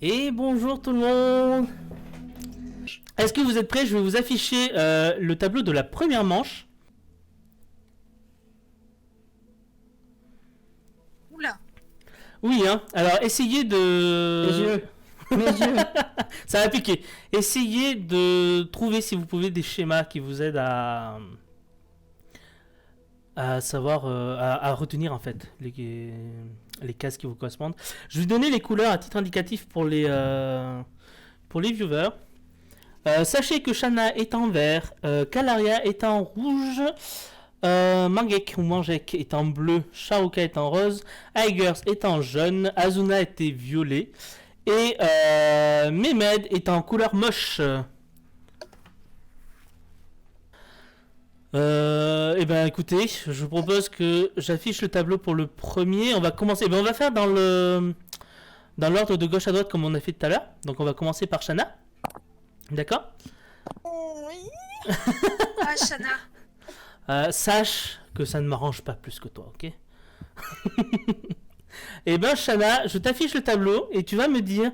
Et bonjour tout le monde. Est-ce que vous êtes prêts? Je vais vous afficher le tableau de la première manche. Oula. Oui, hein. Alors essayez de... Mes yeux. Mes yeux. Ça va piquer. Essayez de trouver si vous pouvez des schémas qui vous aident à savoir, à retenir en fait les cases qui vous correspondent. Je vais donner les couleurs à titre indicatif pour les viewers. Sachez que Shana est en vert, Kalaria est en rouge, Mangek ou Mangek est en bleu, Shaoka est en rose, Aigers est en jaune, Azuna était violet et Mehmed est en couleur moche. Et ben écoutez, je vous propose que j'affiche le tableau pour le premier. On va commencer. On va faire dans l'ordre de gauche à droite comme on a fait tout à l'heure. Donc on va commencer par Shana. D'accord? Oui. Ah, Shana. Sache que ça ne m'arrange pas plus que toi, ok? Et ben Shana, je t'affiche le tableau et tu vas me dire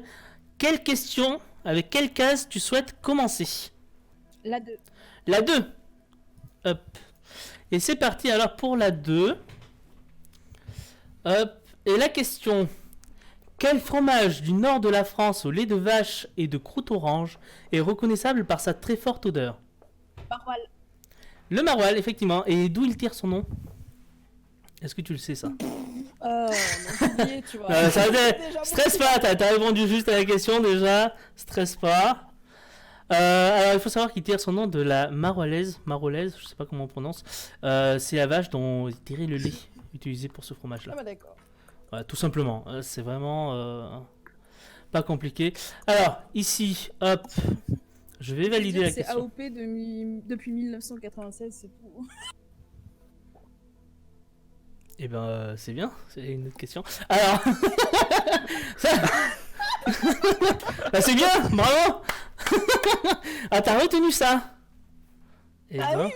quelle question, avec quelle case tu souhaites commencer. La 2. La 2. Hop. Et c'est parti alors pour la 2. Hop. Et la question: quel fromage du nord de la France au lait de vache et de croûte orange est reconnaissable par sa très forte odeur? Maroilles. Le maroilles, effectivement. Et d'où il tire son nom? Est-ce que tu le sais ça? Non, j'ai oublié, tu vois. Stresse pas, t'as répondu juste à la question déjà. Stresse pas. Alors il faut savoir qu'il tire son nom de la maroillaise, je sais pas comment on prononce. C'est la vache dont il tirait le lait utilisé pour ce fromage là. Ah bah d'accord. Voilà, tout simplement. C'est vraiment pas compliqué. Alors ici, hop, je vais valider la C'est question. AOP depuis 1996, c'est tout. Eh ben c'est bien, c'est une autre question. Alors, ça... bah, c'est bien, bravo. Ah, t'as retenu ça? Eh Ah ben,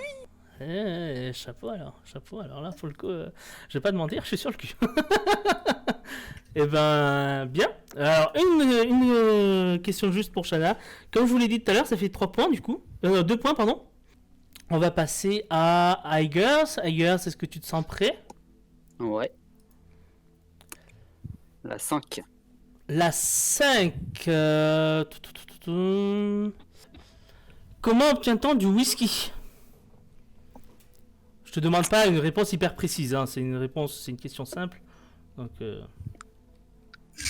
oui, chapeau alors, chapeau. Alors là, faut le coup, je vais pas te mentir, je suis sur le cul. Eh ben, bien. Alors, une question juste pour Shana. Comme je vous l'ai dit tout à l'heure, ça fait 3 points du coup. 2 points, pardon. On va passer à Aigers. Aigers, est-ce que tu te sens prêt? Ouais. La 5. La 5. Comment obtient-on du whisky? Je te demande pas une réponse hyper précise, hein. C'est une question simple. Donc,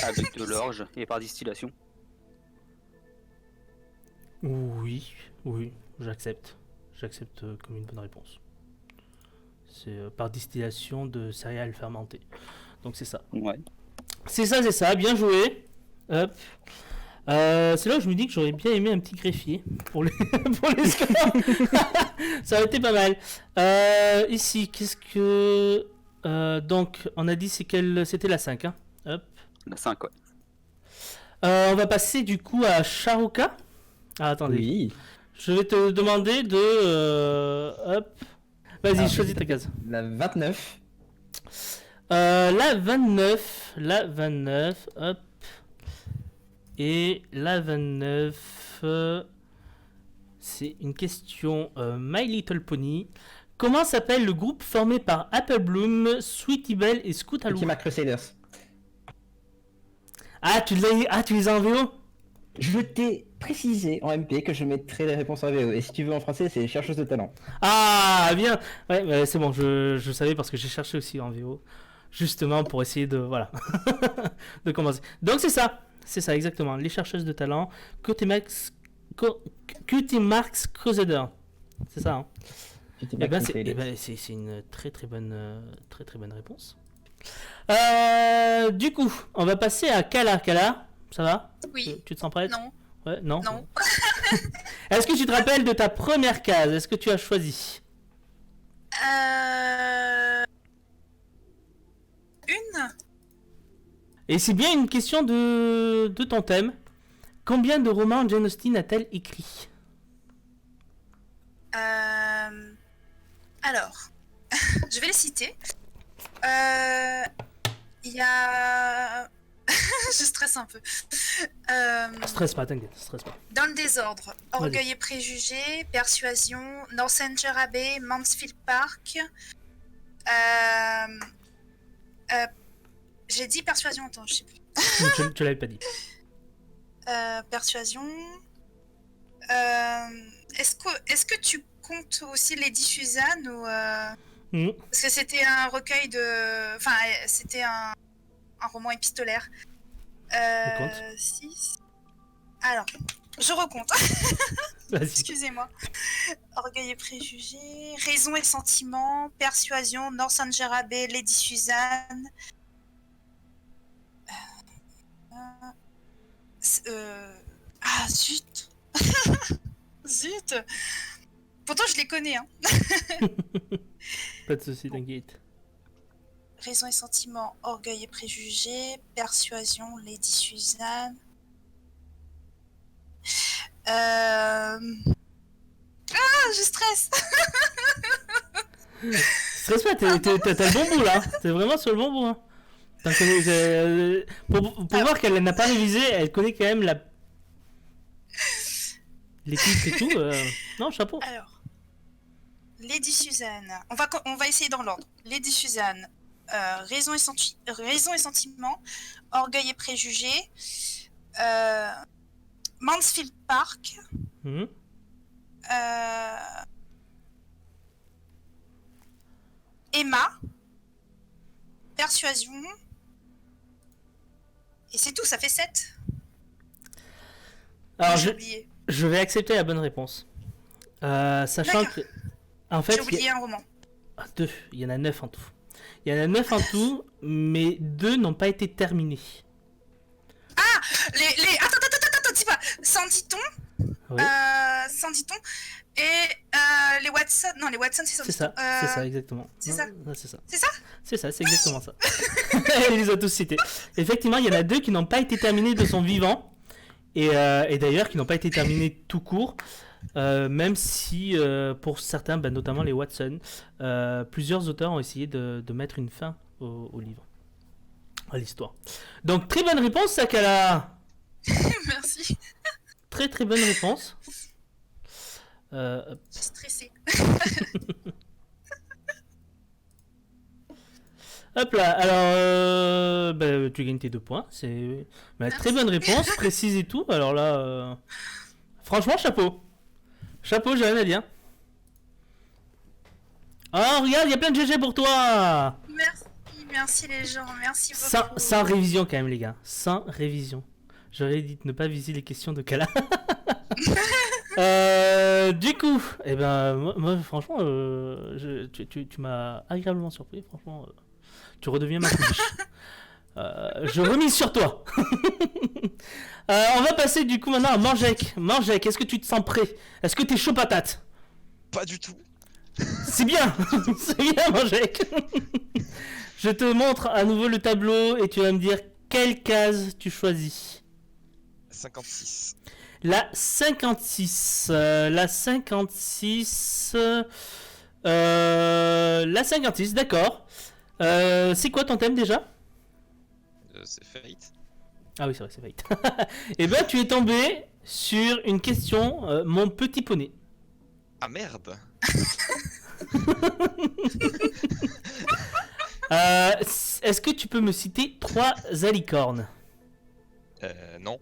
Avec de l'orge et par distillation. oui, j'accepte. J'accepte comme une bonne réponse. C'est par distillation de céréales fermentées. Donc c'est ça. Ouais. C'est ça, bien joué. Hop. C'est là où je me dis que j'aurais bien aimé un petit greffier pour les, pour les scores. Ça aurait été pas mal. Ici, qu'est-ce que... donc, on a dit c'était la 5. Hein. Hop. La 5, ouais. On va passer du coup à Sharuka. Ah, attendez. Oui. Je vais te demander de... hop. Vas-y, choisis ta case. La 29. La 29, hop. Et la 29, c'est une question My Little Pony. Comment s'appelle le groupe formé par Apple Bloom, Sweetie Belle et Scoot Alou? Petit Mac Crusaders. Ah, tu les as en VO? Je t'ai précisé en MP que je mettrais les réponses en VO. Et si tu veux en français, c'est chercheuse de talent. Ah, bien. Ouais, c'est bon, je savais parce que j'ai cherché aussi en VO. Justement pour essayer de... Voilà. de commencer. Donc c'est ça exactement. Les chercheuses de talent. Cutie Marks Crusader. C'est ça, hein. Petit Eh Mac ben, Crusaders. c'est une très bonne réponse. Du coup, on va passer à Kala. Kala, ça va? Oui. Tu te sens prête? Non. Ouais, non? Non. Est-ce que tu te rappelles de ta première case? Est-ce que tu as choisi? Une. Et c'est bien une question de ton thème. Combien de romans Jane Austen a-t-elle écrit? Alors, je vais les citer. Il y a... je stresse stresse un peu. Stresse pas, t'inquiète, stresse pas. Dans le désordre, Orgueil et Préjugés, Persuasion, Northanger Abbey, Mansfield Park. J'ai dit Persuasion, attends, je sais plus. Tu l'avais pas dit. Persuasion. Est-ce que tu comptes aussi Lady Suzanne ou Parce que c'était un recueil de. Enfin, c'était un roman épistolaire. compte. 6. Alors, je recompte. Vas-y. Excusez-moi. Orgueil et Préjugés, Raison et Sentiment, Persuasion, Northanger Abbey, Lady Suzanne. Ah, zut. Zut. Pourtant, je les connais, hein. Pas de soucis, t'inquiète. Raison et Sentiment, Orgueil et Préjugés, Persuasion, Lady Suzanne. Ah, je stresse. Stresse pas, t'as le bon bout là. T'es vraiment sur le bon bout. Hein. Pour voir qu'elle n'a pas révisé, elle connaît quand même les titres et tout. Non, chapeau. Alors, Lady Suzanne. On va essayer dans l'ordre. Lady Suzanne, Raison et Sentiment, Orgueil et Préjugés, Mansfield Park, Mhm. Emma, Persuasion, et c'est tout, ça fait 7. Alors, J'ai oublié. je vais accepter la bonne réponse. Sachant D'accord. que. En fait, J'ai oublié un roman. deux. Il y en a 9 en tout. Il y en a 9 en tout, mais 2 n'ont pas été terminés. Attends, dis pas. Sanditon, Oui, Sanditon, et les Watson. Non, les Watson, c'est c'est Sanditon. ça, c'est ça, exactement. c'est Non, ça. ouais, c'est ça. C'est ça. C'est ça, c'est exactement ça. Elle les a tous cités. Effectivement, il y en a 2 qui n'ont pas été terminés de son vivant. Et d'ailleurs, qui n'ont pas été terminés tout court. Même si, pour certains, notamment les Watson, plusieurs auteurs ont essayé de mettre une fin au livre, à l'histoire. Donc, très bonne réponse, Sakala. Merci. Très très bonne réponse. Je suis stressée. Hop là, alors tu gagnes tes 2 points. C'est très bonne réponse, précise et tout. Alors là, franchement, chapeau. Chapeau, j'ai rien à dire. Oh, regarde, il y a plein de GG pour toi. Merci les gens, merci beaucoup. Sans révision quand même, les gars. Sans révision. J'aurais dit de ne pas viser les questions de Kala. Du coup, moi franchement, tu m'as agréablement surpris. Franchement, tu redeviens ma pouliche. Je remise sur toi. On va passer du coup maintenant à Manjek. Manjek, est-ce que tu te sens prêt? Est-ce que t'es chaud patate? Pas du tout. C'est bien. C'est bien, Manjek. Je te montre à nouveau le tableau et tu vas me dire quelle case tu choisis. 56. La 56. La 56. La 56, d'accord. C'est quoi ton thème déjà? C'est Fate. Ah oui, c'est vrai, c'est Fate. Et ben, tu es tombé sur une question, mon petit poney. Ah merde. Est-ce que tu peux me citer 3 alicornes? Non.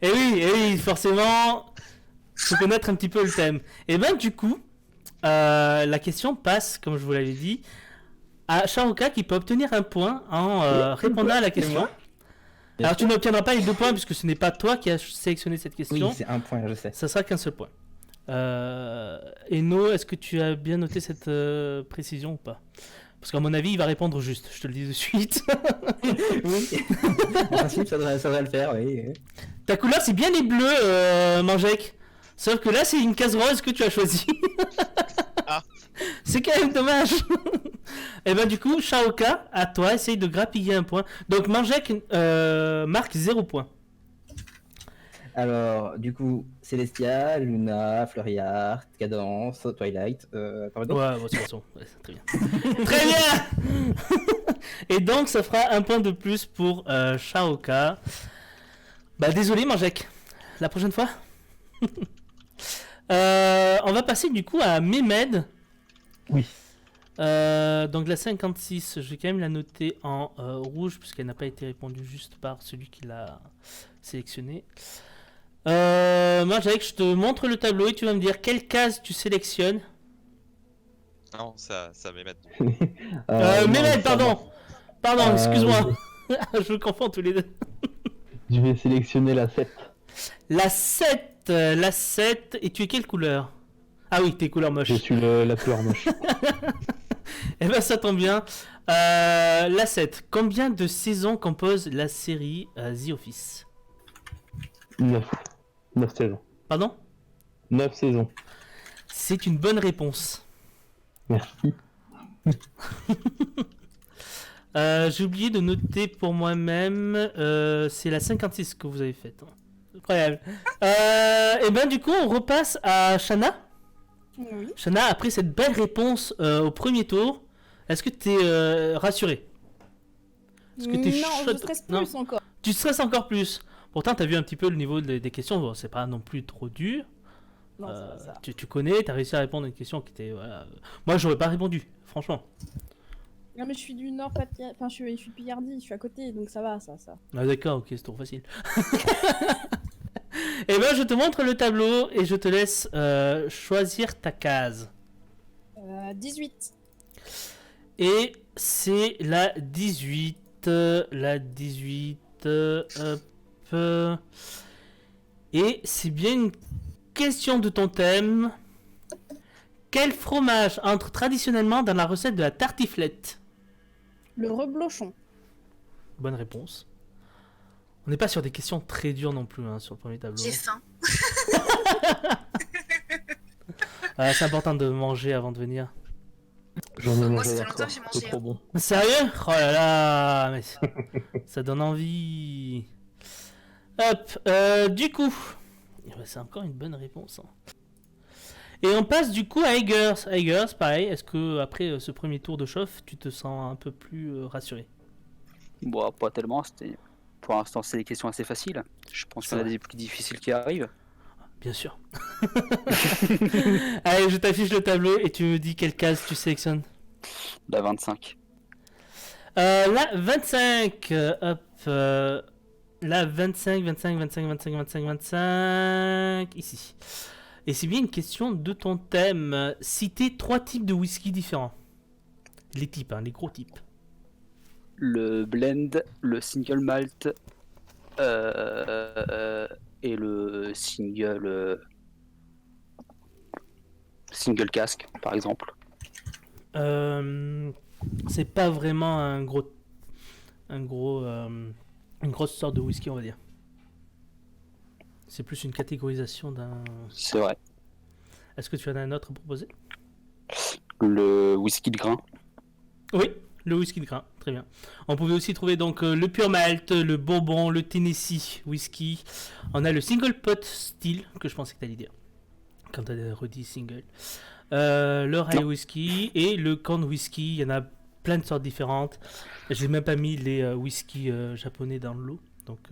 Eh oui, forcément, faut connaître un petit peu le thème. Et ben, du coup, la question passe, comme je vous l'avais dit, à Shaoka qui peut obtenir un point en répondant à la question. Alors tu n'obtiendras pas les 2 points puisque ce n'est pas toi qui as sélectionné cette question. Oui, c'est un point, je sais. Ça sera qu'un seul point. Eno, est-ce que tu as bien noté cette précision ou pas? Parce qu'à mon avis, il va répondre juste, je te le dis de suite. Oui. En principe, ça devrait le faire, oui. Ta couleur, c'est bien les bleus, Manjek. Sauf que là, c'est une case rose que tu as choisie. Ah. C'est quand même dommage. Et ben du coup, Shaoka, à toi, essaye de grappiller un point. Donc Manjek marque 0 point. Alors, du coup, Celestia, Luna, Fleuryard, Cadence, Twilight, pardon. Ouais, bon, c'est bon, ouais, très bien. Très bien. Et donc, ça fera un point de plus pour Shaoka. Bah, désolé, Manjek. La prochaine fois. On va passer du coup à Mehmed. Oui. Donc la 56, je vais quand même la noter en rouge puisqu'elle n'a pas été répondue juste par celui qui l'a sélectionné. Manjek, je te montre le tableau et tu vas me dire quelle case tu sélectionnes. Non, ça m'émet. Mehmed, pardon. Pardon, excuse-moi. Je... Je me confonds tous les deux. je vais sélectionner la 7. La 7, la 7, et tu es quelle couleur? Ah oui, t'es couleur moche. Je suis la couleur moche. Eh ben ça tombe bien. La 7, combien de saisons compose la série The Office? 9. 9 saisons. Pardon? 9 saisons. C'est une bonne réponse. Merci. J'ai oublié de noter pour moi-même, c'est la 56 que vous avez faite. Incroyable. Et ben du coup, on repasse à Shana. Oui. Shana, après cette belle réponse au premier tour, est-ce que tu es rassurée? Est-ce que t'es Non, je chaude? stresse Non. plus encore. Tu stresses encore plus. Pourtant, tu as vu un petit peu le niveau des questions. Bon, c'est pas non plus trop dur. Non, ça va, ça va. Tu connais, tu as réussi à répondre à une question qui était. Voilà. Moi, j'aurais pas répondu, franchement. Non, mais je suis du Nord, enfin, je suis de Picardie, je suis à côté, donc ça va, ça. Ah, d'accord, ok, c'est trop facile. Et ben, je te montre le tableau et je te laisse choisir ta case. 18. Et c'est la 18. La 18. Hop. Et c'est bien une question de ton thème. Quel fromage entre traditionnellement dans la recette de la tartiflette? Le reblochon. Bonne réponse. On n'est pas sur des questions très dures non plus hein, sur le premier tableau. J'ai faim. C'est important de manger avant de venir. J'en ai Moi, mangé ça fait hier longtemps soir. que j'ai C'est mangé. trop bon. Sérieux? Oh là là, mais ça donne envie. Hop, du coup, c'est encore une bonne réponse. Hein. Et on passe du coup à Eggers. Eggers, pareil, est-ce que après ce premier tour de chauffe, tu te sens un peu plus rassuré? Bon, pas tellement. Pour l'instant, c'est des questions assez faciles. Je pense qu'il y en a des plus difficiles qui arrivent. Bien sûr. Allez, je t'affiche le tableau et tu me dis quelle case tu sélectionnes. La 25. La 25, la 25, ici. Et c'est bien une question de ton thème. Citer 3 types de whisky différents. Les types, hein, les gros types. Le blend, le single malt et le single cask, par exemple. C'est pas vraiment une grosse sorte de whisky, on va dire. C'est plus une catégorisation d'un. C'est vrai. Est-ce que tu en as un autre à proposer? Le whisky de grain. Oui, le whisky de grain, très bien. On pouvait aussi trouver donc le pure malt, le bourbon, le Tennessee whisky. On a le single pot still, que je pensais que tu allais dire quand tu as redit single. Le rye whisky et le corn whisky. Il y en a plein de sortes différentes. J'ai même pas mis les whisky japonais dans le lot. Donc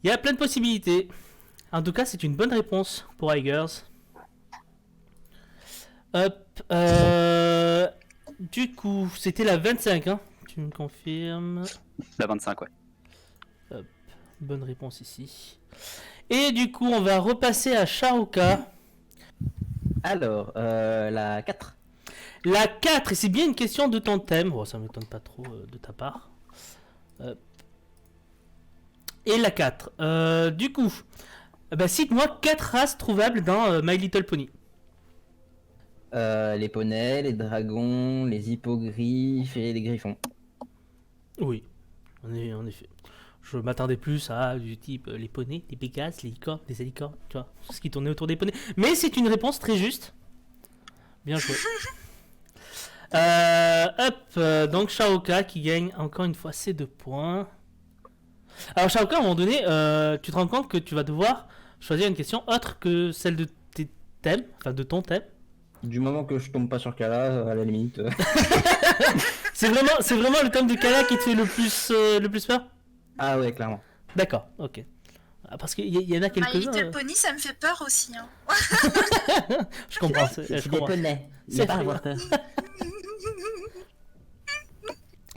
il y a plein de possibilités. En tout cas, c'est une bonne réponse pour Eggers. Hop. Du coup, c'était la 25, hein? Tu me confirmes? La 25, ouais. Hop. Bonne réponse ici. Et du coup, on va repasser à Shaoka. Alors, la 4. La 4, et c'est bien une question de ton thème. Bon, ça ne m'étonne pas trop de ta part. Hop. Et la 4. Du coup, cite-moi 4 races trouvables dans My Little Pony. Les poneys, les dragons, les hippogriffes et les griffons. Oui, en effet. Je m'attendais plus à du type les poneys, les pégases, les licornes, les alicornes, tu vois, tout ce qui tournait autour des poneys. Mais c'est une réponse très juste. Bien joué. Donc Shaoka qui gagne encore une fois ses 2 points. Alors Shaoka, à un moment donné, tu te rends compte que tu vas devoir choisir une question autre que celle de tes thèmes, enfin de ton thème. Du moment que je tombe pas sur Kala, à la limite. C'est vraiment le thème de Kala qui te fait le plus peur? Ah ouais, clairement. D'accord, ok. Ah, parce qu'il y en a My quelques-uns. Little Pony, ça me fait peur aussi. Hein. Je comprends. C'est Je des comprends. poneys. Il C'est faut pas vrai. avoir peur.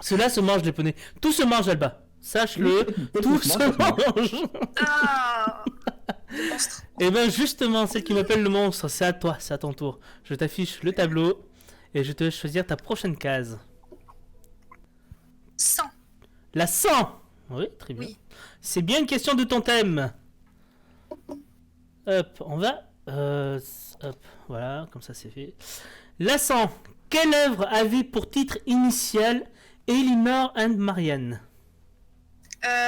Ceux-là se mangent les poneys. Tout se mange, Alba. Sache-le, tout se mange. Ah, le monstre. Et ben justement, celle qui m'appelle le monstre, c'est à toi, c'est à ton tour. Je t'affiche le tableau et je te laisse choisir ta prochaine case. 100. La 100. Oui, très bien. Oui. C'est bien une question de ton thème. Hop, on va... hop, voilà, comme ça c'est fait. La 100. Quelle œuvre avait pour titre initial Elinor and Marianne?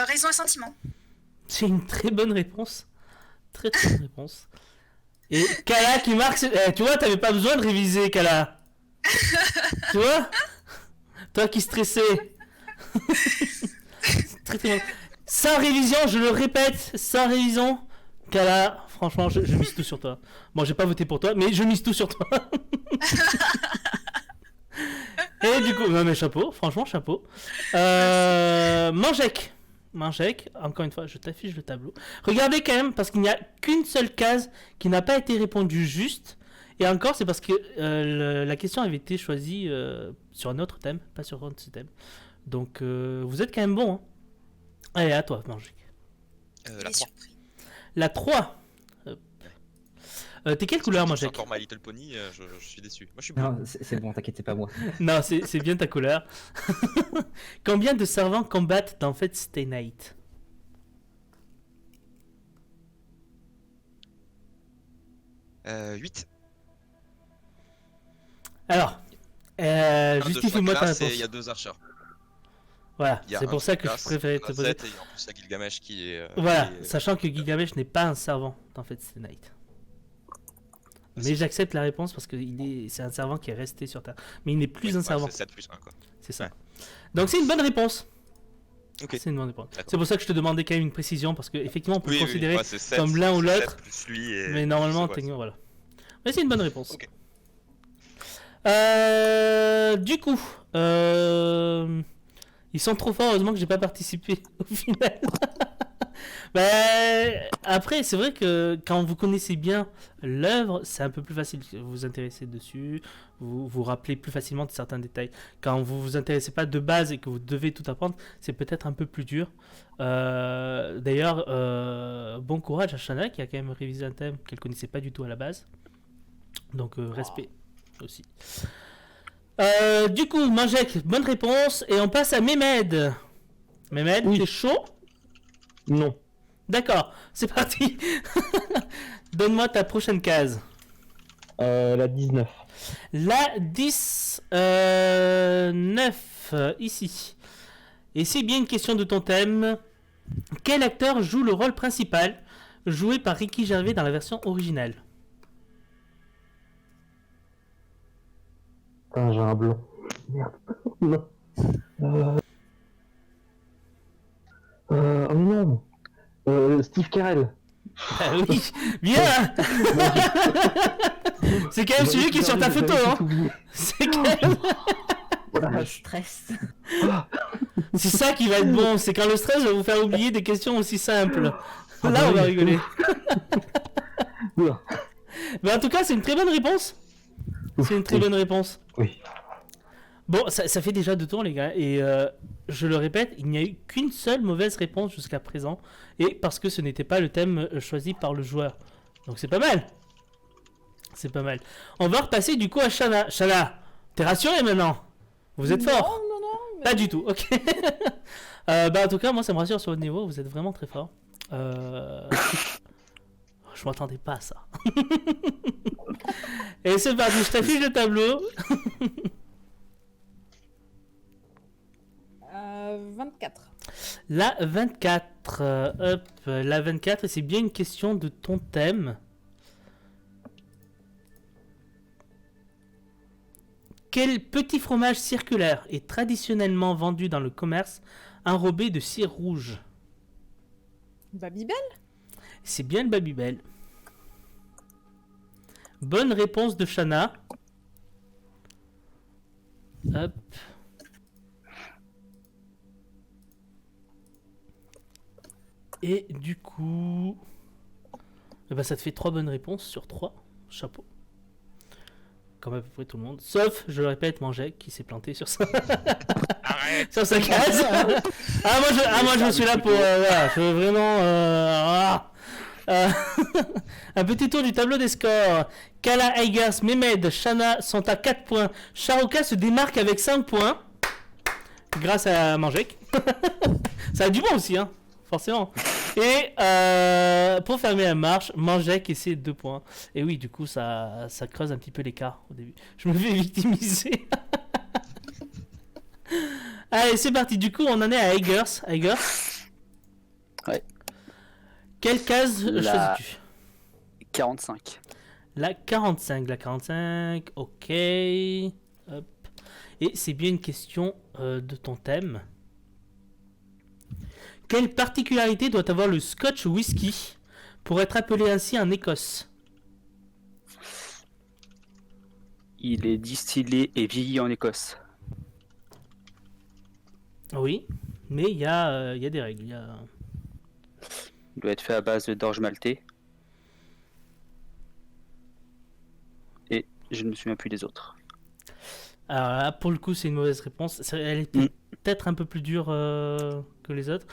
Raison et sentiment. C'est une très bonne réponse. Très très bonne réponse. Et Kala qui marque... tu vois, t'avais pas besoin de réviser, Kala. Tu vois? Toi qui stressais. Très très bon. Sans révision, je le répète, sans révision, Kala, franchement, je mise tout sur toi. Bon, j'ai pas voté pour toi, mais je mise tout sur toi. Et du coup, non mais chapeau, franchement, chapeau. Mangek. Mangek, encore une fois, je t'affiche le tableau. Regardez quand même, parce qu'il n'y a qu'une seule case qui n'a pas été répondue juste. Et encore, c'est parce que la question avait été choisie sur un autre thème, pas sur un de ces thèmes. Donc, vous êtes quand même bon. Hein. Allez, à toi, Mangek. Il La est 3. surpris. La 3. T'es quelle couleur, C'est Mangek? encore My Little Pony, je suis déçu. Moi je suis bleu. Non, c'est bon, t'inquiète, c'est pas moi. Non, c'est bien ta couleur. Combien de servants combattent dans Fate Stay Night? Euh, 8. Alors, justifie-moi ta réponse. Il y a 2 archers. Voilà, Il y a c'est un pour ça que je classe, préférais il y te en a poser. 7, et en plus il y a Gilgamesh qui est. Voilà, qui est- sachant que Gilgamesh n'est pas un servant dans Fate Stay Night. Mais j'accepte la réponse parce que c'est un servant qui est resté sur Terre. Mais il n'est plus Oui, un ouais, servant. C'est 7 plus 1 quoi. C'est ça. Ouais. Donc c'est une bonne réponse. Ok. C'est une bonne réponse. D'accord. C'est pour ça que je te demandais quand même une précision parce qu'effectivement on peut le considérer ouais, c'est 7, comme l'un ou c'est 7 l'autre. plus lui et- Mais normalement, ouais, techniquement, voilà. Mais c'est une bonne réponse. Ok. Du coup, ils sont trop forts, heureusement que j'ai pas participé au final. Après, c'est vrai que quand vous connaissez bien l'œuvre, c'est un peu plus facile. Vous vous intéressez dessus, vous vous rappelez plus facilement de certains détails. Quand vous vous intéressez pas de base et que vous devez tout apprendre, c'est peut-être un peu plus dur. D'ailleurs, bon courage à Shana qui a quand même révisé un thème qu'elle connaissait pas du tout à la base. Donc, respect aussi. Du coup, Mangek, bonne réponse. Et on passe à Mehmed. Mehmed, Oui. t'es chaud? Non. D'accord, c'est parti. Donne-moi ta prochaine case. La 19. La 10, 9, ici. Et c'est bien une question de ton thème. Quel acteur joue le rôle principal, joué par Ricky Gervais dans la version originale? Putain, j'ai un blanc. Merde. Non. Oh non. Steve Carell. Ah oui, bien. C'est quand même celui qui est sur ta photo, hein. C'est quand même... Voilà. Le stress. C'est ça qui va être bon, c'est quand le stress va vous faire oublier des questions aussi simples. Ah Là, bah on va oui. rigoler. Oula. Mais en tout cas, c'est une très bonne réponse. C'est une très Oui. bonne réponse. Oui. Bon, ça fait déjà 2 tours, les gars, et je le répète, il n'y a eu qu'une seule mauvaise réponse jusqu'à présent, et parce que ce n'était pas le thème choisi par le joueur. Donc c'est pas mal. C'est pas mal. On va repasser du coup à Shana. Shana, t'es rassuré maintenant? Vous êtes fort? Non, non, mais... Pas du tout, ok. En tout cas, moi ça me rassure sur votre niveau, vous êtes vraiment très fort. Je m'attendais pas à ça. Et c'est parti, je t'affiche le tableau. 24. La 24, hop, la 24, et c'est bien une question de ton thème. Quel petit fromage circulaire est traditionnellement vendu dans le commerce enrobé de cire rouge? Babybel. C'est bien le Babybel. Bonne réponse de Shana. Hop. Et du coup... Eh ben, ça te fait 3 bonnes réponses sur 3. Chapeau. Comme à peu près tout le monde. Sauf, je le répète, Mangek qui s'est planté sur ça. Arrête. Sur sa case. Moi je suis là pour... voilà, je veux vraiment... un petit tour du tableau des scores. Kala, Aigars, Mehmed, Shana sont à 4 points. Sharoka se démarque avec 5 points. Grâce à Mangek. Ça a du bon aussi, hein. Forcément. Et pour fermer la marche, Mangek et ses 2 points. Et oui, du coup, ça creuse un petit peu l'écart au début. Je me fais victimiser. Allez, c'est parti. Du coup, on en est à Aigars. Aigars. Ouais. Quelle case La choisis-tu? 45. La 45. La 45. Ok. Hop. Et c'est bien une question de ton thème. Quelle particularité doit avoir le Scotch whisky pour être appelé ainsi en Écosse? Il est distillé et vieilli en Écosse. Oui, mais il y a des règles. Il doit être fait à base d'orge maltais. Et je ne me souviens plus des autres. Alors là, pour le coup, c'est une mauvaise réponse. Elle est peut-être un peu plus dure que les autres.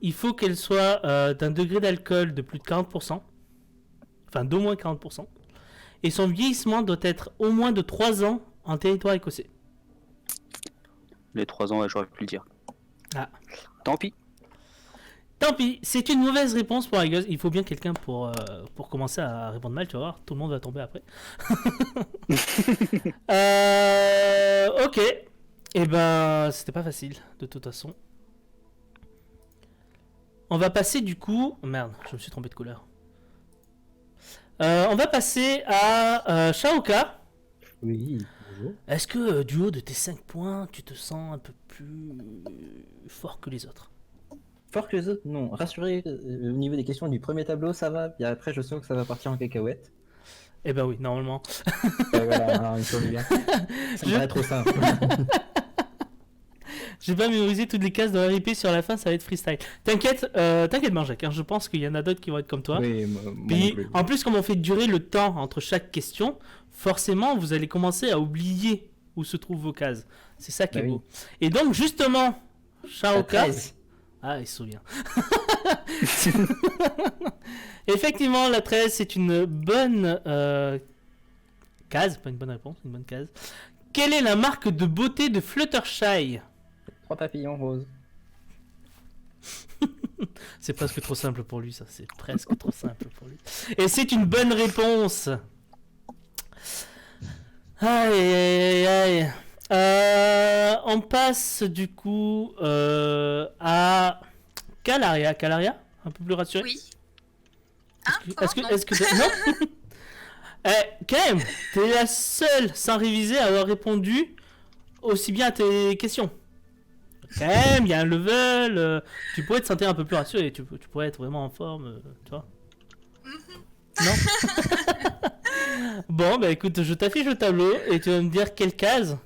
Il faut qu'elle soit d'un degré d'alcool de plus de 40%. Enfin, d'au moins 40%. Et son vieillissement doit être au moins de 3 ans en territoire écossais. Les 3 ans, ouais, j'aurais pu le dire. Ah. Tant pis. Tant pis, c'est une mauvaise réponse pour Aigos. Il faut bien quelqu'un pour commencer à répondre mal, tu vas voir. Tout le monde va tomber après. Ok. Eh ben, c'était pas facile, de toute façon. On va passer du coup... Merde, je me suis trompé de couleur. On va passer à Shaoka. Oui, bonjour. Est-ce que du haut de tes 5 points, tu te sens un peu plus fort que les autres? Fort que les autres, non. Rassurez, au niveau des questions du premier tableau, ça va. Et après, je sens que ça va partir en cacahuète. Eh ben oui, normalement. Voilà, il faut bien. Ça me paraît trop simple. J'ai pas mémorisé toutes les cases de RIP sur la fin, ça va être freestyle. T'inquiète, Manjak, hein, je pense qu'il y en a d'autres qui vont être comme toi. Oui, Puis, en plus, comme on fait durer le temps entre chaque question, forcément, vous allez commencer à oublier où se trouvent vos cases. C'est ça qui est beau. Et donc, justement, Shaoka... Ah, il se souvient. Effectivement, la 13, c'est une bonne case. Pas une bonne réponse, une bonne case. Quelle est la marque de beauté de Fluttershy? 3 papillons roses. C'est presque trop simple pour lui, ça. C'est presque trop simple pour lui. Et c'est une bonne réponse. Aïe, aïe, aïe. On passe du coup à Calaria. Calaria, un peu plus rassuré. Oui. Est-ce que non. Quand même, t'es la seule sans réviser à avoir répondu aussi bien à tes questions. Quand même, il y a un level. Tu pourrais te sentir un peu plus rassuré. Tu pourrais être vraiment en forme, tu vois. Non. Bon, bah écoute, je t'affiche le tableau et tu vas me dire quelle case.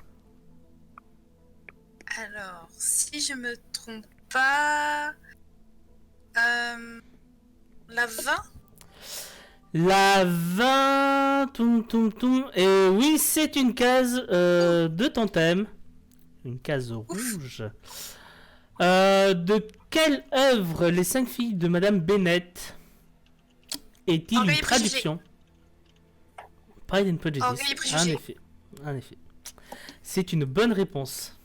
Alors, si je me trompe pas... la 20. La 20... Et oui, c'est une case de ton thème. Une case rouge. De quelle œuvre Les 5 filles de Madame Bennett est-il une traduction? Pride and Prejudice. En effet. C'est une bonne réponse.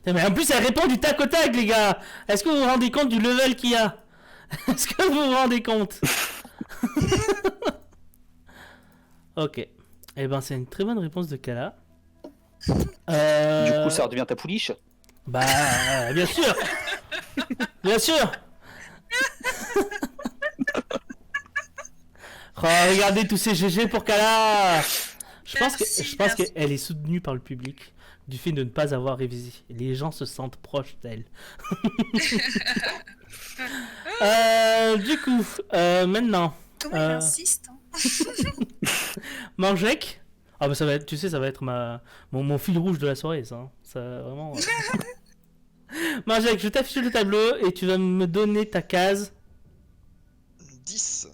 Mais en plus, elle répond du tac au tac, les gars. Est-ce que vous vous rendez compte du level qu'il y a? Est-ce que vous vous rendez compte? Ok. Eh ben, c'est une très bonne réponse de Kala. Du coup, ça redevient ta pouliche? Bah, bien sûr. Bien sûr. Oh, regardez tous ces GG pour Kala. Je pense qu'elle est soutenue par le public du fait de ne pas avoir révisé. Les gens se sentent proches d'elle. Du coup, maintenant. Comment il insiste, hein. Marjek. Ah bah ça va être, tu sais, ça va être mon fil rouge de la soirée, ça. Hein. Ça vraiment. Marjek, je t'affiche le tableau et tu vas me donner ta case. 10.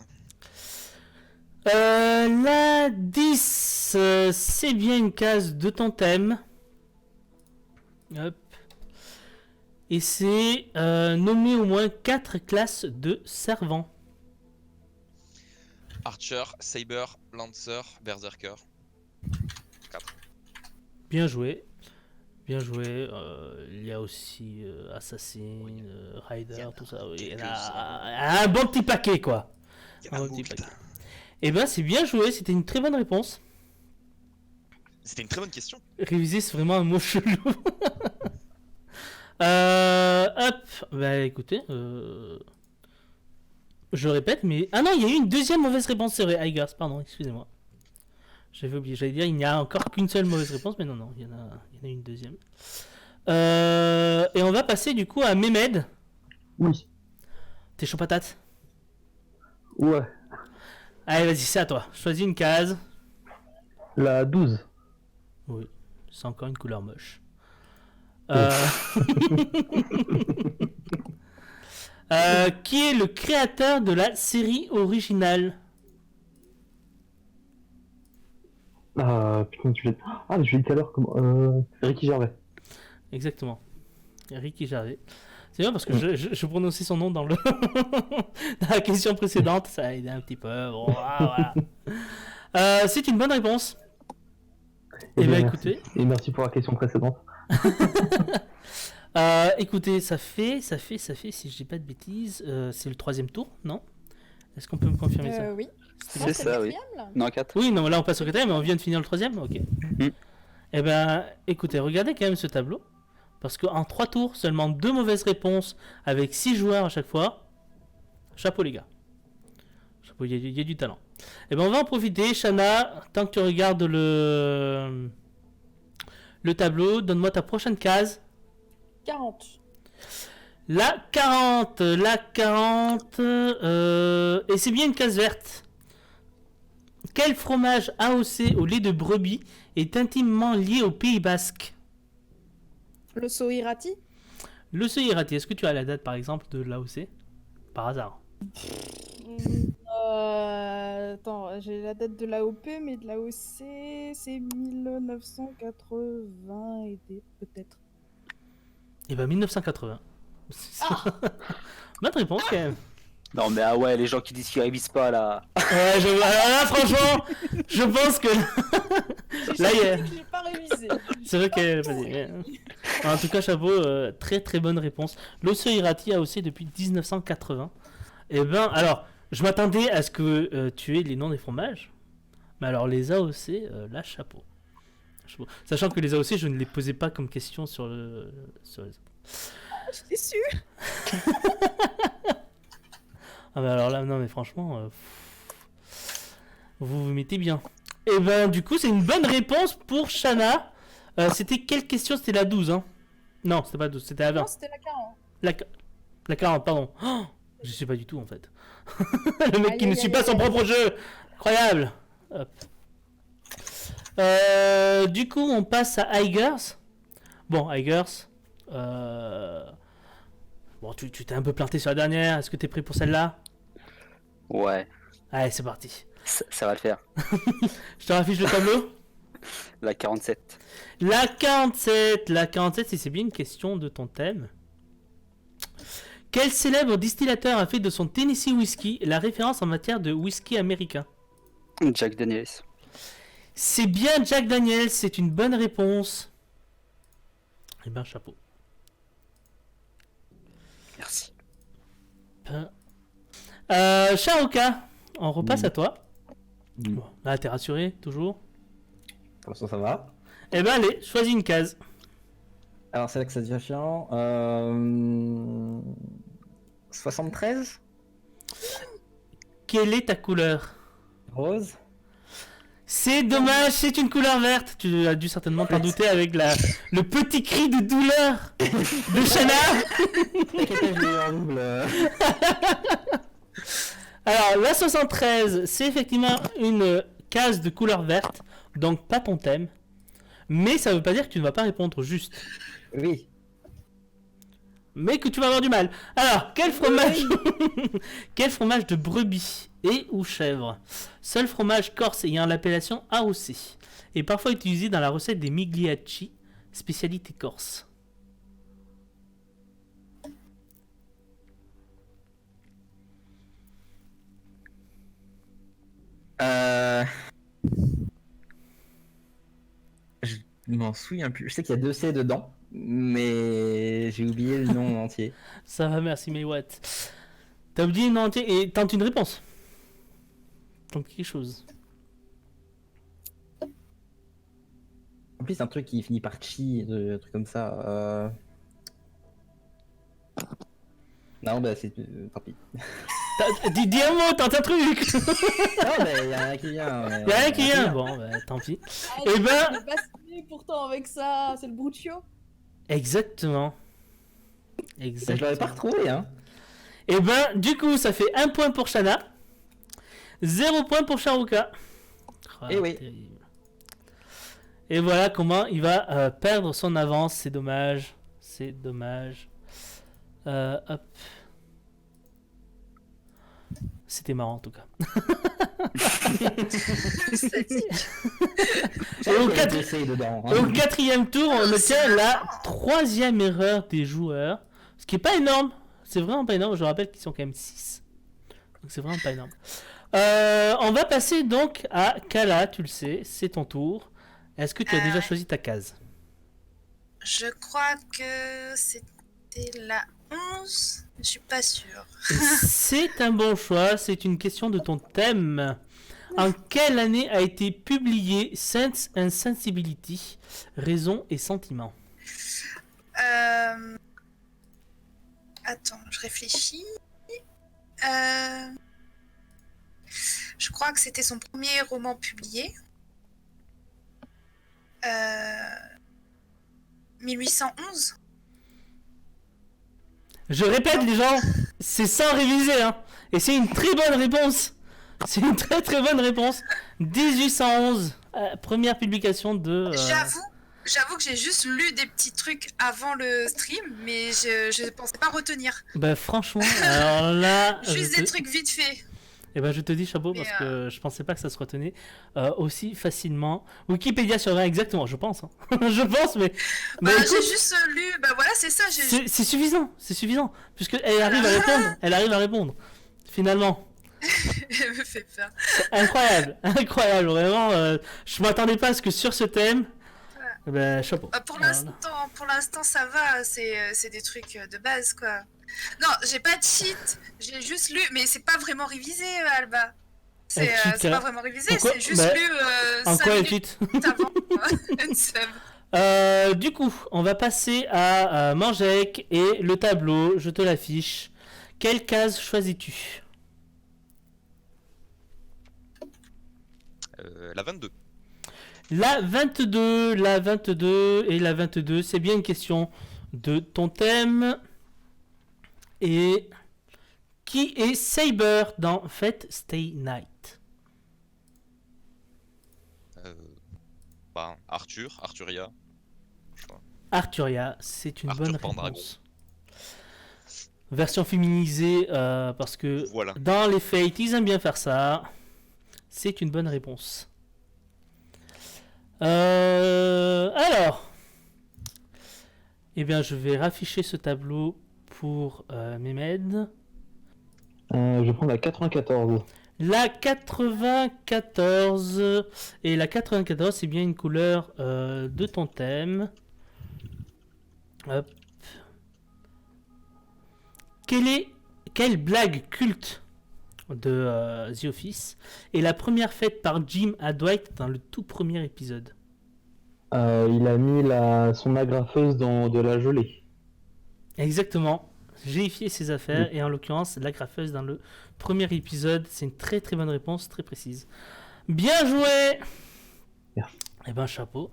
La 10, c'est bien une case de ton thème. Hop. Et c'est nommer au moins 4 classes de servants. Archer, Saber, Lancer, Berserker. 4. Bien joué. Bien joué. Il y a aussi Assassin, Rider, tout ça. Oui. Il y en a un bon petit paquet, quoi. Un bon petit paquet. Eh ben, c'est bien joué. C'était une très bonne réponse. C'était une très bonne question. Réviser, c'est vraiment un mot chelou. Hop. Bah, écoutez. Je répète, mais... Ah non, il y a eu une deuxième mauvaise réponse, c'est vrai. Igers, pardon, excusez-moi. J'avais oublié, j'allais dire, il n'y a encore qu'une seule mauvaise réponse, mais non, il y en a une deuxième. Et on va passer du coup à Mehmed. Oui. T'es chaud patate? Ouais. Allez, vas-y, c'est à toi. Choisis une case. La 12. Oui, c'est encore une couleur moche. Qui est le créateur de la série originale? Putain, je l'ai dit tout à l'heure, comment... Ricky Gervais. Exactement. Ricky Gervais. C'est bien parce que je prononçais son nom dans le dans la question précédente, ça a aidé un petit peu. Bon, voilà. C'est une bonne réponse. Eh bien, écoutez. Et merci pour la question précédente. Écoutez, ça fait, si je dis pas de bêtises, c'est le 3e tour, non? Est-ce qu'on peut me confirmer ça? Oui. C'est ça, oui. Non, 4. Oui, non, là on passe au 4e, mais on vient de finir le 3e, ok. Eh ben, écoutez, regardez quand même ce tableau. Parce qu'en 3 tours, seulement 2 mauvaises réponses avec 6 joueurs à chaque fois. Chapeau les gars. Chapeau, il y a du talent. Eh ben, on va en profiter. Shana, tant que tu regardes le tableau, donne-moi ta prochaine case. 40. La 40. Et c'est bien une case verte. Quel fromage AOC au lait de brebis est intimement lié au Pays Basque? Le Sohirati. Le Sohirati, est-ce que tu as la date par exemple de l'AOC? Par hasard. Attends, j'ai la date de l'AOP, mais de l'AOC, c'est 1980 et des peut-être. Eh ben 1980. Bonne réponse quand même. Non, mais ah ouais, les gens qui disent qu'ils révisent pas là. Ouais, là, franchement, je pense que là, J'ai pas révisé. c'est vrai qu'elle. En tout cas, chapeau, très très bonne réponse. L'Osso Hirati a aussi depuis 1980. Et ben, alors, je m'attendais à ce que tu aies les noms des fromages. Mais alors, les AOC, là, chapeau. Sachant que les AOC, je ne les posais pas comme question sur les. Je l'ai su. Ah bah alors là, non mais franchement, vous vous mettez bien. Et ben du coup, c'est une bonne réponse pour Shana. C'était quelle question? C'était la 12, hein? Non, c'était pas 12, c'était la 20. Non, c'était la 40. La 40, pardon. Oh, je sais pas du tout en fait. Le mec qui ne suit pas son propre jeu. Incroyable. Hop. Du coup, on passe à Igers. Bon, Igers. Bon, tu t'es un peu planté sur la dernière. Est-ce que t'es prêt pour celle-là? Ouais. Allez, c'est parti. Ça va le faire. Je te raffiche le tableau. La 47. La 47, si c'est bien une question de ton thème. Quel célèbre distillateur a fait de son Tennessee Whiskey la référence en matière de whisky américain? Jack Daniels. C'est bien Jack Daniels, c'est une bonne réponse. Eh ben, chapeau. Merci. Shaoka, on repasse à toi. Bon, là, t'es rassuré, toujours? Pour l'instant, ça va. Eh ben, allez, choisis une case. Alors, c'est là que ça devient chiant. 73. Quelle est ta couleur? Rose. C'est dommage, c'est une couleur verte. Tu as dû certainement t'en douter avec le petit cri de douleur de Shana. Alors, la 73, c'est effectivement une case de couleur verte, donc pas ton thème. Mais ça veut pas dire que tu ne vas pas répondre juste. Oui. Mais que tu vas avoir du mal. Alors, quel fromage quel fromage de brebis et ou chèvre? Seul fromage corse ayant l'appellation AOC. Et parfois utilisé dans la recette des migliacci, spécialité corse. Je m'en souviens plus. Je sais qu'il y a 2 C dedans, mais j'ai oublié le nom entier. Ça va, merci Maywat. T'as oublié le nom entier et tente une réponse. Tente quelque chose. En plus, c'est un truc qui finit par chi, un truc comme ça. Non, bah c'est... tant pis. Dis un mot, tente un truc. Non, bah y a rien qui vient. Y'a rien qui vient. Bon, bah tant pis. Ah, Eh ben- j'ai pas signé pourtant avec ça, c'est le Bruccio. Exactement. Je l'aurais pas retrouvé, hein. Et ben, du coup, ça fait 1 point pour Shana, 0 point pour Sharuka. Eh oui. Terrible. Et voilà comment il va perdre son avance. C'est dommage. C'est dommage. Hop. C'était marrant en tout cas. Et au, Il y a 2 C dedans, hein. au 4e tour, on obtient la 3e erreur des joueurs. Ce qui est pas énorme. C'est vraiment pas énorme. Je rappelle qu'ils sont quand même 6. Donc c'est vraiment pas énorme. On va passer donc à Kala, tu le sais, c'est ton tour. Est-ce que tu as déjà choisi ta case? Je crois que c'était la 11. Je suis pas sûre. C'est un bon choix, c'est une question de ton thème. En quelle année a été publié Sense and Sensibility, Raison et Sentiment? Attends, je réfléchis. Je crois que c'était son premier roman publié. 1811. Je répète les gens, c'est sans réviser, hein. Et c'est une très bonne réponse. C'est une très très bonne réponse. 1811, première publication de... J'avoue que j'ai juste lu des petits trucs avant le stream, mais je pensais pas retenir. Bah franchement, alors là... Juste des trucs vite fait. Et ben je te dis chapeau Mais, parce que je pensais pas que ça se retenait aussi facilement. Wikipédia surveille exactement, je pense. Hein. Je pense, mais J'ai écoute, juste lu, bah voilà, c'est ça. c'est suffisant, puisque elle arrive à répondre. Elle arrive à répondre. Finalement, Elle me fait peur. c'est incroyable, vraiment. Je m'attendais pas à ce que sur ce thème, ben chapeau. Pour Voilà. l'instant, ça va. C'est des trucs de base, quoi. Non, j'ai pas de cheat. J'ai juste lu, mais c'est pas vraiment révisé, Alba. C'est cheat, pas vraiment révisé. Pourquoi C'est juste Bah, lu En 5 quoi elle minutes cheat? avant une sub. Du coup, on va passer à Manjek et le tableau. Je te l'affiche. Quelle case choisis-tu? La 22. La 22 et la 22, c'est bien une question de ton thème. Et qui est Saber dans Fate Stay Night? Arthuria. Arthuria, c'est une Arthur bonne Pendragon. réponse. Version féminisée, parce que Voilà. dans les Fate, ils aiment bien faire ça. C'est une bonne réponse. Alors, eh bien, je vais rafficher ce tableau pour Mehmed. Je vais prendre la 94. La 94. Et la 94, c'est bien une couleur de ton thème. Hop. Quelle blague culte de The Office est la première faite par Jim à Dwight dans le tout premier épisode? Il a mis son agrafeuse dans de la gelée. Exactement. J'ai vérifié ses affaires et en l'occurrence l'agrafeuse dans le premier épisode. C'est une très très bonne réponse, très précise. Bien joué. Merci. Eh ben chapeau.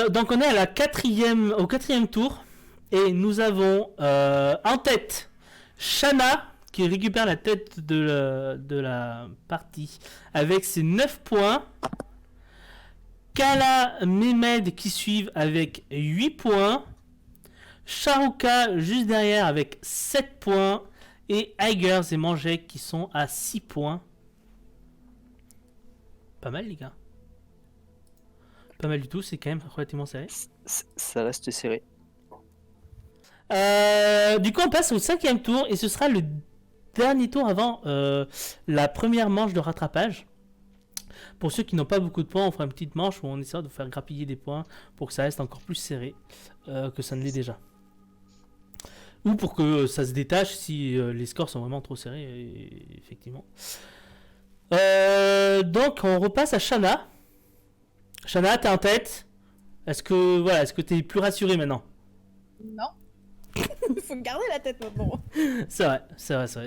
Donc on est à au quatrième tour et nous avons en tête Shana qui récupère la tête de la partie avec ses 9 points. Kala Mehmed qui suivent avec 8 points. Sharuka juste derrière avec 7 points. Et Aigers et Manjek qui sont à 6 points. Pas mal les gars. Pas mal du tout, c'est quand même relativement serré. Ça reste serré. Du coup on passe au 5e tour et ce sera le dernier tour avant la première manche de rattrapage. Pour ceux qui n'ont pas beaucoup de points, on fera une petite manche où on essaiera de faire grappiller des points pour que ça reste encore plus serré que ça ne l'est déjà. Ou pour que ça se détache si les scores sont vraiment trop serrés, effectivement. Donc on repasse à Shana. Shana, t'es en tête. Est-ce que t'es plus rassuré maintenant? Non. Faut garder la tête maintenant. C'est vrai.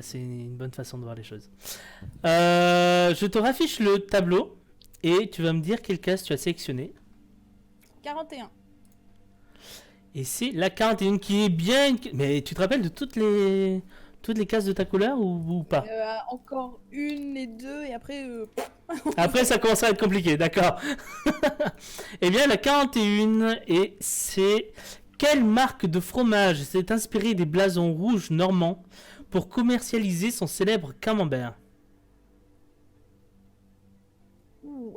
C'est une bonne façon de voir les choses. Je te raffiche le tableau et tu vas me dire quelle case tu as sélectionné. 41. Et c'est la 41 qui est bien... Mais tu te rappelles de toutes les cases de ta couleur ou pas? Encore une et deux et après... Après ça commence à être compliqué, d'accord. Eh bien la 41 et c'est... Quelle marque de fromage s'est inspirée des blasons rouges normands pour commercialiser son célèbre camembert?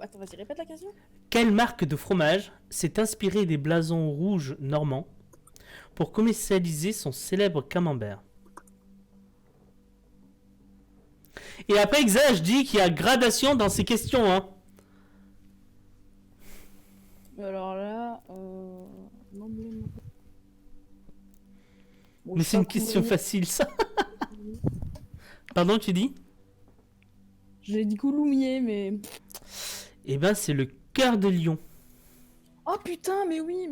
Attends, vas-y, répète la question. Quelle marque de fromage s'est inspirée des blasons rouges normands pour commercialiser son célèbre camembert? Et après, Xage dit qu'il y a gradation dans ces questions, hein. Alors là... Bon, Mais c'est une question facile, ça. Pardon, tu dis? J'ai dit Coulommiers, mais... Eh ben, c'est le cœur de lion. Oh putain, mais oui,